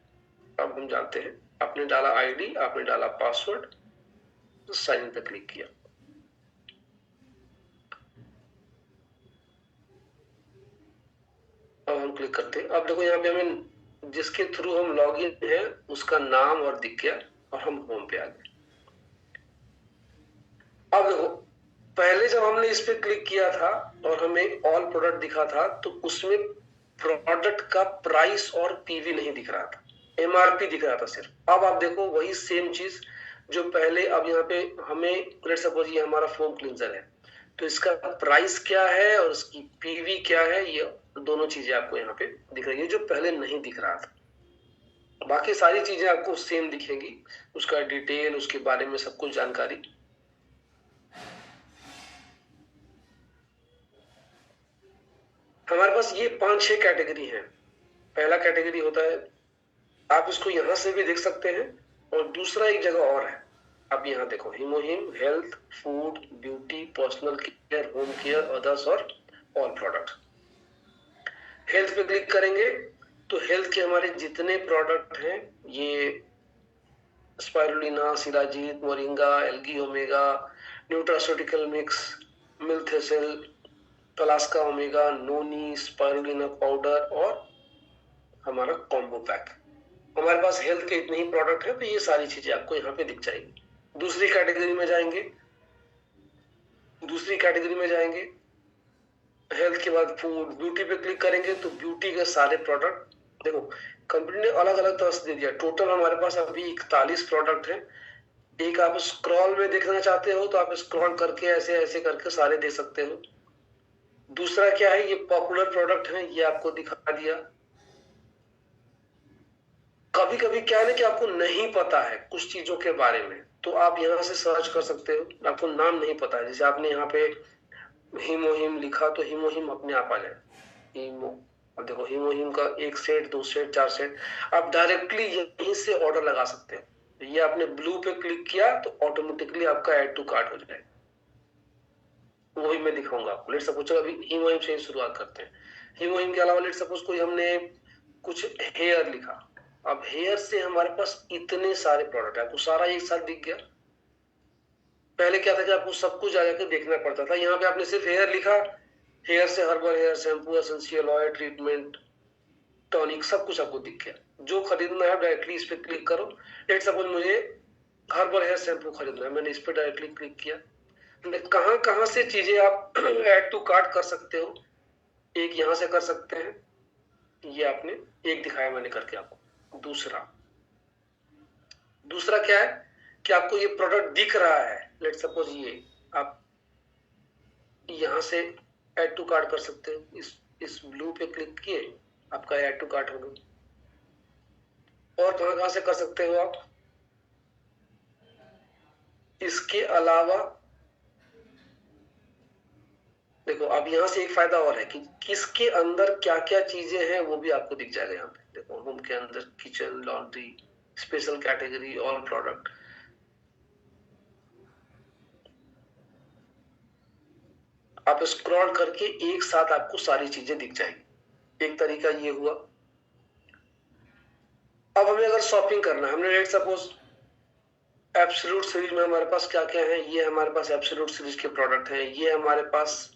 अब हम जानते हैं, आपने डाला आईडी, आपने डाला पासवर्ड, तो साइन पे क्लिक किया। अब हम क्लिक करते हैं, अब देखो यहाँ पे हमें जिसके थ्रू हम लॉग इन है उसका नाम और दिख गया और हम होम पे आ गए। अब देखो पहले जब हमने इस पे क्लिक किया था और हमें ऑल प्रोडक्ट दिखा था तो उसमें प्रोडक्ट का प्राइस और पीवी नहीं दिख रहा था, एमआरपी दिख रहा था सिर्फ। अब आप देखो वही सेम चीज जो पहले, अब यहाँ पे हमें लेट्स सपोज ये हमारा फोम क्लींजर है तो इसका प्राइस क्या है और इसकी पीवी क्या है, ये दोनों चीजें आपको यहाँ पे दिख रही है जो पहले नहीं दिख रहा था। बाकी सारी चीजें आपको सेम दिखेंगी, उसका डिटेल, उसके बारे में सब कुछ जानकारी। हमारे पास ये 5-6 कैटेगरी है। पहला कैटेगरी होता है, आप इसको यहां से भी देख सकते हैं, और दूसरा एक जगह और है, आप यहाँ देखो हिमोहिम, health, food, beauty, personal care, home care, others और ऑल प्रोडक्ट। हेल्थ पे क्लिक करेंगे तो हेल्थ के हमारे जितने प्रोडक्ट हैं, ये spirulina, shilajit, moringa, algae omega, nutraceutical mix, मिल्थेसिल, कलास्का ओमेगा, नोनी, स्पाइरुलिना पाउडर और हमारा कॉम्बो पैक। हमारे पास हेल्थ के इतने ही प्रोडक्ट है तो ये सारी चीजें आपको यहाँ पे दिख जाएगी। दूसरी कैटेगरी में जाएंगे, हेल्थ के बाद फूड, ब्यूटी पे क्लिक करेंगे तो ब्यूटी के सारे प्रोडक्ट देखो कंपनी ने अलग अलग तरह से दे दिया। टोटल हमारे पास अभी 41 प्रोडक्ट है, एक आप स्क्रॉल में देखना चाहते हो तो आप स्क्रॉल करके ऐसे ऐसे करके सारे दे सकते हो। दूसरा क्या है, ये पॉपुलर प्रोडक्ट है, ये आपको दिखा दिया। कभी कभी क्या है ना कि आपको नहीं पता है कुछ चीजों के बारे में, तो आप यहाँ से सर्च कर सकते हो। आपको नाम नहीं पता है, जैसे आपने यहाँ पे हीमोहिम लिखा तो हीमोहिम अपने आप आ जाए, हीमो। अब देखो हीमोहिम का 1 सेट 2 सेट 4 सेट, आप डायरेक्टली यहीं से ऑर्डर लगा सकते हैं। ये आपने ब्लू पे क्लिक किया तो ऑटोमेटिकली आपका ऐड टू कार्ट हो जाएगा। वही मैं दिखाऊंगा आपको। लेट सपोज अभी हीमोहिम से ही शुरुआत करते हैं। हीमोहिम के अलावा लेट सपोज कोई हमने कुछ हेयर लिखा। अब हेयर से हमारे पास इतने सारे प्रोडक्ट है, आपको सारा एक साथ दिख गया। पहले क्या था कि आपको सब कुछ आ जाकर देखना पड़ता था, यहाँ पे आपने सिर्फ हेयर लिखा, हेयर से herbal hair shampoo, essential oil, treatment, tonic, सब कुछ आपको दिख गया। जो खरीदना है डायरेक्टली इस पे क्लिक करो। लेट सपोज मुझे हर्बल हेयर शैम्पू खरीदना है, मैंने इस पे डायरेक्टली क्लिक किया। कहां कहां से चीजें आप ऐड टू कार्ट कर सकते हो, एक यहां से कर सकते हैं, ये आपने एक दिखाया मैंने करके आपको। दूसरा दूसरा क्या है कि आपको ये प्रोडक्ट दिख रहा है, लेट सपोज ये आप यहां से ऐड टू कार्ट कर सकते हो। इस ब्लू पे क्लिक किए, आपका ऐड टू कार्ट हो गया। और कहां कहां से कर सकते हो आप, इसके अलावा देखो अब यहां से एक फायदा और है कि किसके अंदर क्या क्या चीजें हैं वो भी आपको दिख जाएगा। यहाँ पे देखो होम के अंदर kitchen, laundry, special category, all product. आप स्क्रॉल करके एक साथ आपको सारी चीजें दिख जाएगी। एक तरीका ये हुआ। अब हमें अगर शॉपिंग करना है, हमने लेट सपोज एब्सोल्यूट सीरीज में हमारे पास क्या क्या है, ये हमारे पास एब्सोल्यूट सीरीज के प्रोडक्ट हैं, ये हमारे पास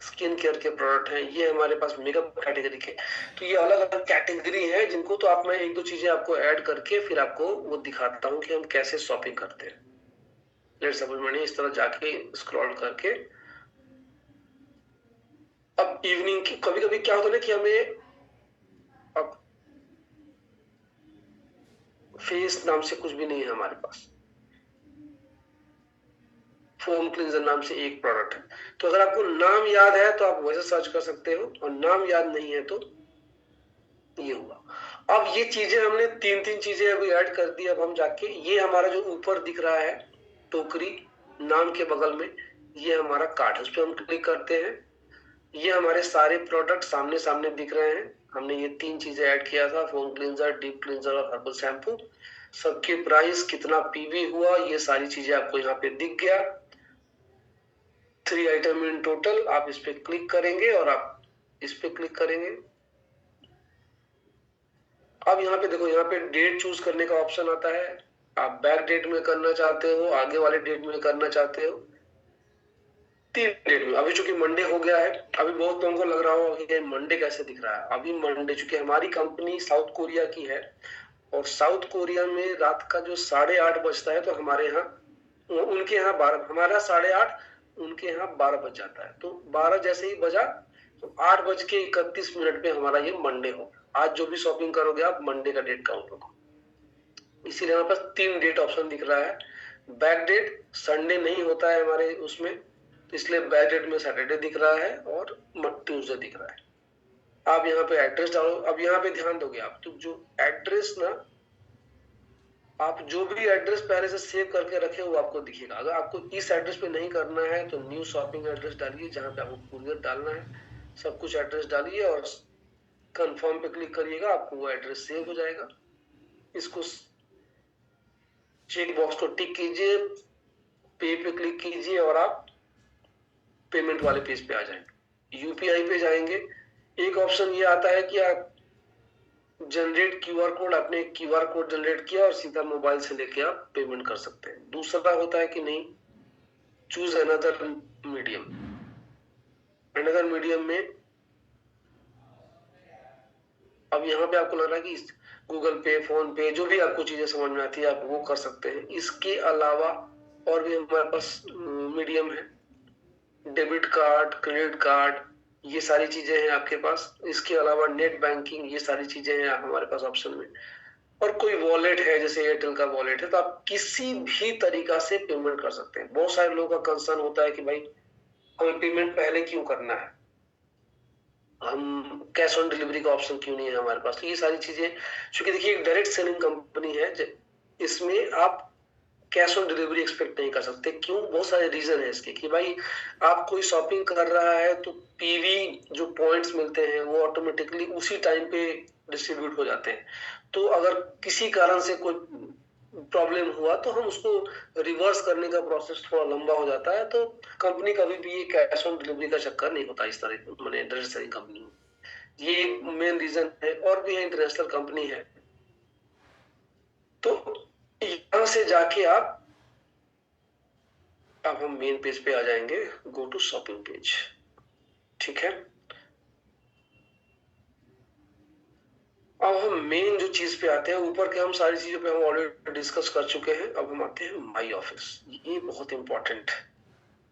स्किन केयर के प्रोडक्ट हैं, ये हमारे पास मेकअप कैटेगरी के। तो ये अलग अलग कैटेगरी है जिनको तो आप, मैं एक दो चीजें आपको ऐड करके फिर आपको वो दिखाता हूँ कि हम कैसे शॉपिंग करते हैं। लेट सपोज मैंने इस तरह जाके स्क्रॉल करके, अब इवनिंग की कभी कभी क्या होता है ना कि हमें अब फेस नाम से कुछ भी नहीं है हमारे पास, फोम क्लींजर नाम से एक प्रोडक्ट है। तो अगर आपको नाम याद है तो आप वैसे सर्च कर सकते हो, और नाम याद नहीं है तो ये हुआ। अब ये चीजें हमने तीन तीन चीजें अभी ऐड कर दी। अब हम जाके ये हमारा जो ऊपर दिख रहा है टोकरी नाम के बगल में, ये हमारा कार्ट है, उस पर हम क्लिक करते हैं। ये हमारे सारे प्रोडक्ट सामने सामने दिख रहे हैं। हमने ये तीन चीजें ऐड किया था, फोम क्लींजर, डीप क्लींजर और हर्बल शैम्पू। सबके प्राइस, कितना पीवी हुआ, ये सारी चीजें आपको यहाँ पे दिख गया। 3 आइटम इन टोटल। आप इस पे क्लिक करेंगे और आप इस पे क्लिक करेंगे। अब यहाँ पे देखो, यहाँ पे डेट चूज करने का ऑप्शन आता है। आप बैक डेट में करना चाहते हो, आगे वाले डेट में करना चाहते हो, 3 डेट में। अभी चूंकि मंडे हो गया है, अभी बहुत लोगों को लग रहा होगा कि मंडे कैसे दिख रहा है। अभी मंडे, चूंकि हमारी कंपनी साउथ कोरिया की है और साउथ कोरिया में रात का जो 8:30 बजता है, तो हमारे यहाँ, उनके यहाँ 12, हमारा 8:30, उनके यहाँ 12 बज जाता है। तो 12 जैसे ही बजा तो 8:31 पे हमारा ये मंडे हो। आज जो भी शॉपिंग करोगे आप, मंडे का डेट काउंट होगा। इसीलिए हमारे पास 3 डेट ऑप्शन दिख रहा है। बैक डेट संडे नहीं होता है हमारे उसमें, तो इसलिए बैक डेट में सैटरडे दिख रहा है और ट्यूसडे दिख रहा है। आप यहाँ पे एड्रेस डालो। अब यहाँ पे ध्यान दोगे आप, तो जो एड्रेस ना, आप जो भी एड्रेस पहले से सेव करके रखे वो आपको दिखेगा। अगर आपको इस एड्रेस पे नहीं करना है तो न्यू शॉपिंग एड्रेस डालिए, जहां पे आपको कुरियर डालना है, सब कुछ एड्रेस डालिए और कंफर्म पे क्लिक करिएगा, आपको वो एड्रेस सेव हो जाएगा। इसको चेक बॉक्स को टिक कीजिए, पे पे क्लिक कीजिए और आप पेमेंट वाले पेज पे आ जाएंगे। यूपीआई पे जाएंगे, एक ऑप्शन ये आता है कि आप जनरेट क्यूआर कोड, आपने क्यूआर कोड जनरेट किया और सीधा मोबाइल से लेके आप पेमेंट कर सकते हैं। दूसरा होता है कि नहीं, choose another medium. Another medium में अब यहाँ पे आपको लग रहा है कि गूगल पे, फोन पे, जो भी आपको चीजें समझ में आती है आप वो कर सकते हैं। इसके अलावा और भी हमारे पास मीडियम है, डेबिट कार्ड, क्रेडिट कार्ड, ये सारी चीजें हैं आपके पास। इसके अलावा नेट बैंकिंग, ये सारी चीजें हैं हमारे पास ऑप्शन में। और कोई वॉलेट है, जैसे एयरटेल का वॉलेट है, तो आप किसी भी तरीका से पेमेंट कर सकते हैं। बहुत सारे लोगों का कंसर्न होता है कि भाई हमें पेमेंट पहले क्यों करना है, हम कैश ऑन डिलीवरी का ऑप्शन क्यों नहीं है हमारे पास। तो ये सारी चीजें, क्योंकि देखिए एक डायरेक्ट सेलिंग कंपनी है, इसमें आप कैश ऑन डिलीवरी एक्सपेक्ट नहीं कर सकते। क्यों? बहुत सारे रीजन है इसके, कि भाई आप कोई शॉपिंग कर रहा है तो पीवी जो पॉइंट्स मिलते हैं वो ऑटोमेटिकली उसी टाइम पे डिस्ट्रीब्यूट हो जाते हैं। तो अगर किसी कारण से कोई प्रॉब्लम हुआ तो हम उसको रिवर्स करने का प्रोसेस थोड़ा लंबा हो जाता है। तो कंपनी कभी भी ये कैश ऑन डिलीवरी का चक्कर नहीं होता इस तरह, मैंने डायरेक्ट सेलिंग कंपनी में। ये एक मेन रीजन है। और भी है, इंटरनेशनल कंपनी है। तो यहां से जाके आप, अब हम मेन पेज पे आ जाएंगे, गो टू शॉपिंग पेज। ठीक है, अब हम मेन जो चीज पे आते हैं, ऊपर के हम सारी चीजों पे हम ऑलरेडी डिस्कस कर चुके हैं। अब हम आते हैं माई ऑफिस। ये बहुत इंपॉर्टेंट है।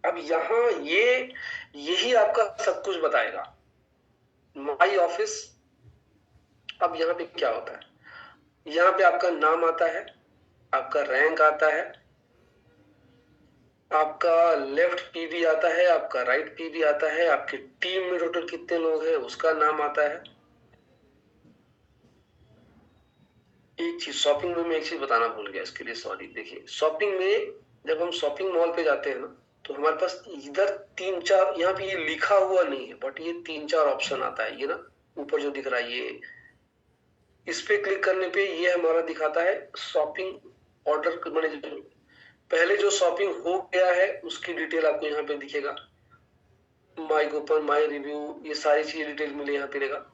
अब यहाँ यही आपका सब कुछ बताएगा, माई ऑफिस। अब यहाँ पे क्या होता है, यहाँ पे आपका नाम आता है, आपका रैंक आता है, आपका लेफ्ट पीवी आता है, आपका राइट पीवी आता है, आपकी टीम में टोटल कितने लोग हैं उसका नाम आता है। एक चीज शॉपिंग में मैं एक चीज बताना भूल गया, इसके लिए सॉरी। देखिए शॉपिंग में जब हम शॉपिंग मॉल पे जाते हैं ना, तो हमारे पास इधर 3-4, यहाँ पे ये लिखा हुआ नहीं है बट ये 3-4 ऑप्शन आता है। ये ना ऊपर जो दिख रहा है, ये इस पे क्लिक करने पे ये हमारा दिखाता है शॉपिंग ऑर्डर, मैंने जो पहले जो शॉपिंग हो गया है उसकी डिटेल आपको यहाँ पे दिखेगा। माई कूपन, माई रिव्यू, ये सारी चीज डिटेल मिले यहाँ पे रहेगा।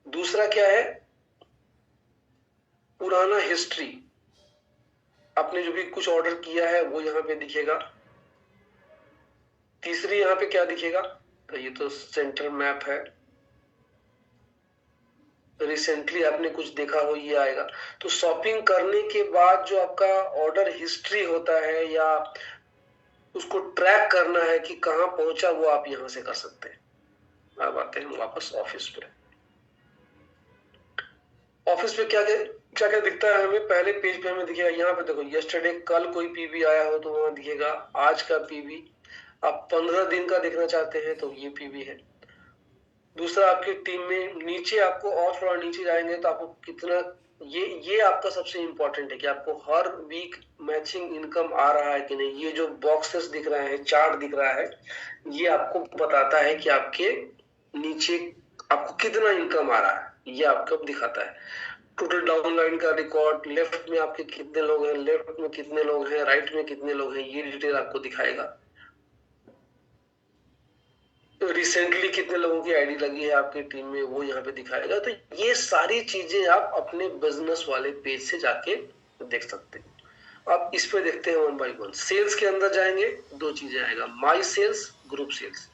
दूसरा क्या है, पुराना हिस्ट्री, आपने जो भी कुछ ऑर्डर किया है वो यहाँ पे दिखेगा। तीसरी यहाँ पे क्या दिखेगा, तो ये तो सेंटर मैप है, रिसेंटली आपने कुछ देखा हो ये आएगा। तो शॉपिंग करने के बाद जो आपका ऑर्डर हिस्ट्री होता है या उसको ट्रैक करना है कि कहां पहुंचा, वो आप यहां से कर सकते हैं। अब आते हैं वापस ऑफिस पे। ऑफिस पे क्या क्या क्या दिखता है हमें, पहले पेज पे हमें दिखेगा, यहाँ पे देखो यस्टरडे, कल कोई पीवी आया हो तो वहां दिखेगा। आज का पीवी, आप 15 दिन का देखना चाहते हैं तो ये पीवी है। दूसरा आपकी टीम में नीचे, आपको और थोड़ा नीचे जाएंगे तो आपको कितना, ये आपका सबसे इंपॉर्टेंट है कि आपको हर वीक मैचिंग इनकम आ रहा है कि नहीं। ये जो बॉक्सेस दिख रहे हैं, चार्ट दिख रहा है, ये आपको बताता है कि आपके नीचे आपको कितना इनकम आ रहा है, ये आपको दिखाता है। टोटल डाउनलाइन का रिकॉर्ड, लेफ्ट में आपके कितने लोग हैं, लेफ्ट में कितने लोग हैं, राइट में कितने लोग हैं, ये डिटेल आपको दिखाएगा। तो रिसेंटली कितने लोगों की आईडी लगी है आपकी टीम में, वो यहाँ पे दिखाएगा। तो ये सारी चीजें आप अपने बिजनेस वाले पेज से जाके देख सकते हैं। आप इस पे देखते हैं वन बाय वन। सेल्स के अंदर जाएंगे, दो चीजें आएगा, my sales, group sales.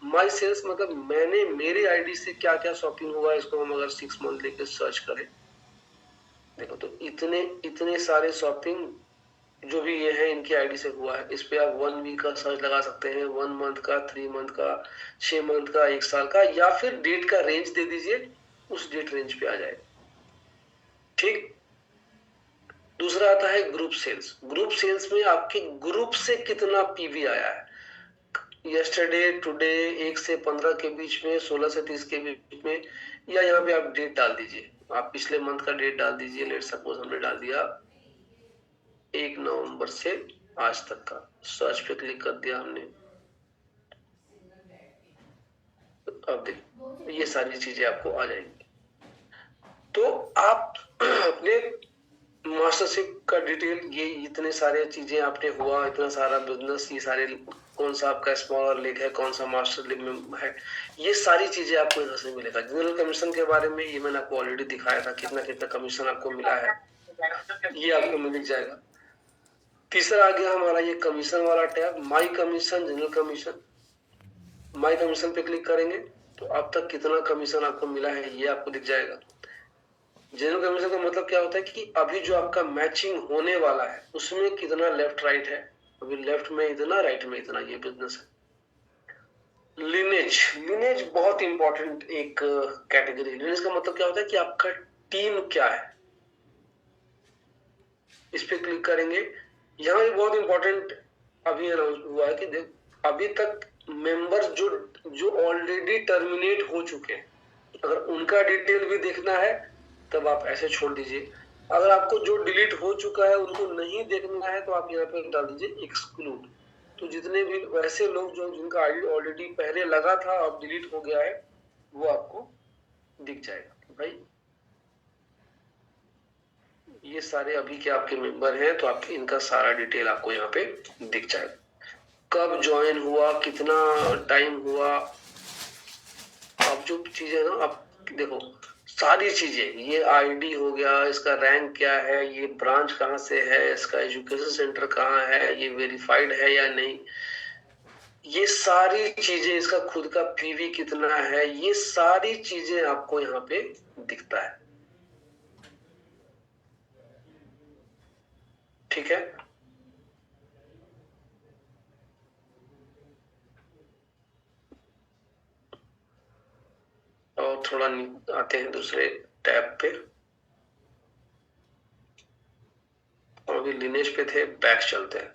My sales मतलब मैंने मेरे आईडी से क्या क्या शॉपिंग हुआ, इसको हम अगर 6 मंथ लेके सर्च करें, देखो तो इतने इतने सारे शॉपिंग जो भी ये है इनकी आईडी से हुआ है। इस पे आप 1 वीक का सर्च लगा सकते हैं, 1 मंथ का, 3 मंथ का, 6 मंथ का, 1 साल का, या फिर डेट का रेंज दे दीजिए, उस डेट रेंज पे आ जाएगा। ठीक। दूसरा आता है ग्रुप सेल्स। ग्रुप सेल्स में आपके ग्रुप से कितना पीवी आया है, यस्टरडे, टुडे, 1 से 15 के बीच में, 16 से 30 के बीच में, या यहाँ पे आप डेट डाल दीजिए। आप पिछले मंथ का डेट डाल दीजिए। लेट सपोज हमने डाल दिया 1 नवंबर से आज तक का। सर्च पे क्लिक कर दिया हमने। अब देखो ये सारी चीजें आपको आ जाएंगी। तो आप अपने मास्टरशिप का डिटेल, ये इतने सारे चीजें आपने हुआ, इतना सारा बिजनेस, ये सारे कौन सा आपका स्मॉलर लीग है, कौन सा मास्टर लीग में है, ये सारी चीजें आपको यहाँ से मिलेगा। जनरल कमीशन के बारे में ये मैंने आपको ऑलरेडी दिखाया था, कितना कितना कमीशन आपको मिला है, ये आपको मिल जाएगा। तीसरा आ गया हमारा ये कमीशन वाला टैब, माई कमीशन, जनरल कमीशन। माई कमीशन पे क्लिक करेंगे तो अब तक कितना कमीशन आपको मिला है ये आपको दिख जाएगा। जनरल कमीशन का मतलब क्या होता है कि अभी जो आपका मैचिंग होने वाला है उसमें कितना लेफ्ट राइट है, अभी लेफ्ट में इतना, राइट में इतना, ये बिजनेस है। लिनेज, लिनेज बहुत इंपॉर्टेंट एक कैटेगरी। लिनेज का मतलब क्या होता है कि आपका टीम क्या है, इस पे क्लिक करेंगे। यहाँ भी बहुत इंपॉर्टेंट अभी अनाउंस हुआ है कि देख, अभी तक मेंबर्स जो ऑलरेडी टर्मिनेट हो चुके हैं, अगर उनका डिटेल भी देखना है तब आप ऐसे छोड़ दीजिए। अगर आपको जो डिलीट हो चुका है उनको नहीं देखना है तो आप यहाँ पे डाल दीजिए एक्सक्लूड। तो जितने भी वैसे लोग जो जिनका आईडी ऑलरेडी पहले लगा था अब डिलीट हो गया है वो आपको दिख जाएगा। भाई ये सारे अभी के आपके मेंबर हैं तो आपके इनका सारा डिटेल आपको यहाँ पे दिख जाएगा। कब ज्वाइन हुआ, कितना टाइम हुआ, अब जो चीजें ना आप देखो सारी चीजें, ये आईडी हो गया, इसका रैंक क्या है, ये ब्रांच कहाँ से है, इसका एजुकेशन सेंटर कहाँ है, ये वेरीफाइड है या नहीं, ये सारी चीजें, इसका खुद का पीवी कितना है, ये सारी चीजें आपको यहाँ पे दिखता है। ठीक है, और थोड़ा आते हैं दूसरे टैब पे, और अभी लिनेज पे थे, बैक चलते हैं।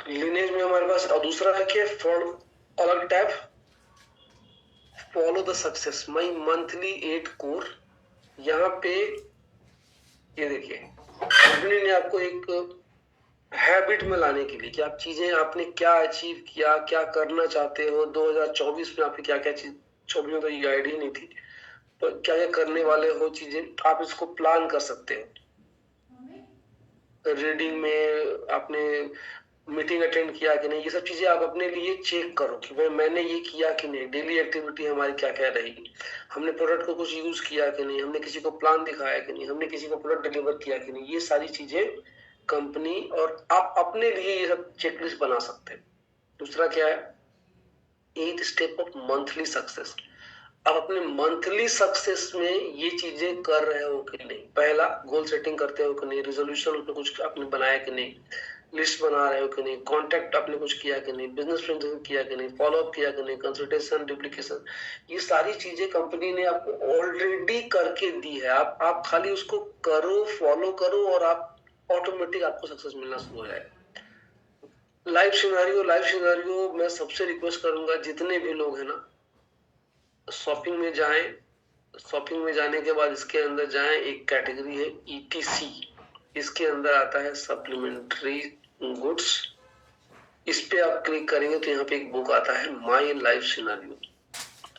लिनेज में हमारे पास दूसरा है कि फॉलो, अलग tab, follow the success my monthly 8 core. यहाँ पे ये देखिए कंपनी ने आपको एक हैबिट में लाने के लिए कि आप चीजें आपने क्या अचीव किया, क्या करना चाहते हो 2024 में, आपकी क्या क्या चीज, 24 में तो ये आईडी नहीं थी, तो क्या क्या करने वाले हो चीजें, आप इसको प्लान कर सकते हो। रीडिंग में आपने मीटिंग अटेंड किया कि नहीं, ये सब चीजें आप अपने लिए चेक करो कि भाई मैंने ये किया कि नहीं, डेली एक्टिविटी हमारी क्या क्या रही, हमने प्रोडक्ट को कुछ यूज किया कि नहीं, हमने किसी को प्लान दिखाया कि नहीं, हमने किसी को प्रोडक्ट डिलीवर किया कि नहीं, ये सारी चीजें कंपनी और आप अपने लिए ये सब चेकलिस्ट बना सकते हैं। दूसरा क्या है, 8 स्टेप ऑफ मंथली सक्सेस। आप अपने मंथली सक्सेस में ये चीजें कर रहे हो कि नहीं, पहला गोल सेटिंग करते हो कि नहीं, रिजोल्यूशन उसमें कुछ आपने बनाया कि नहीं, लिस्ट बना रहे हो कि नहीं, कॉन्टेक्ट आपने कुछ किया कि नहीं, बिजनेस प्रेजेंटेशन किया कि नहीं, फॉलो अप किया कि नहीं, कंसल्टेशन, डुप्लीकेशन, ये सारी चीजें कंपनी ने आपको ऑलरेडी करके दी है। आप खाली उसको करो, फॉलो करो और आप ऑटोमेटिक आपको सक्सेस मिलना शुरू हो जाएगा। लाइव सिनेरियो मैं सबसे रिक्वेस्ट करूंगा, जितने भी लोग हैं ना, शॉपिंग में जाएं, शॉपिंग में जाने के बाद इसके अंदर जाएं, एक कैटेगरी है ETC, इसके अंदर आता है सप्लीमेंट्री गुड्स, इस पे आप क्लिक करेंगे तो यहाँ पे एक बुक आता है माई लाइफ सिनेरियो,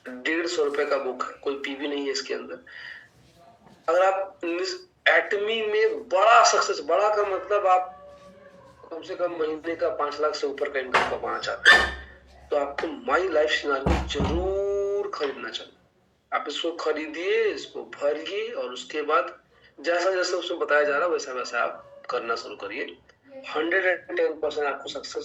150 रुपए का बुक है, कोई पीवी नहीं है इसके अंदर। अगर आप एटमी में बड़ा सक्सेस, बड़ा का मतलब आप कम से कम महीने का 5 लाख से ऊपर का इनकम कमाना चाहते हैं तो आपको माई लाइफ सिनेरियो जरूर खरीदना चाहिए। आप इसको खरीदिए, इसको भरिए और उसके बाद जैसा जैसा उसमें बताया जा रहा है वैसा वैसा आप करना शुरू करिए। 110% आपको सक्सेस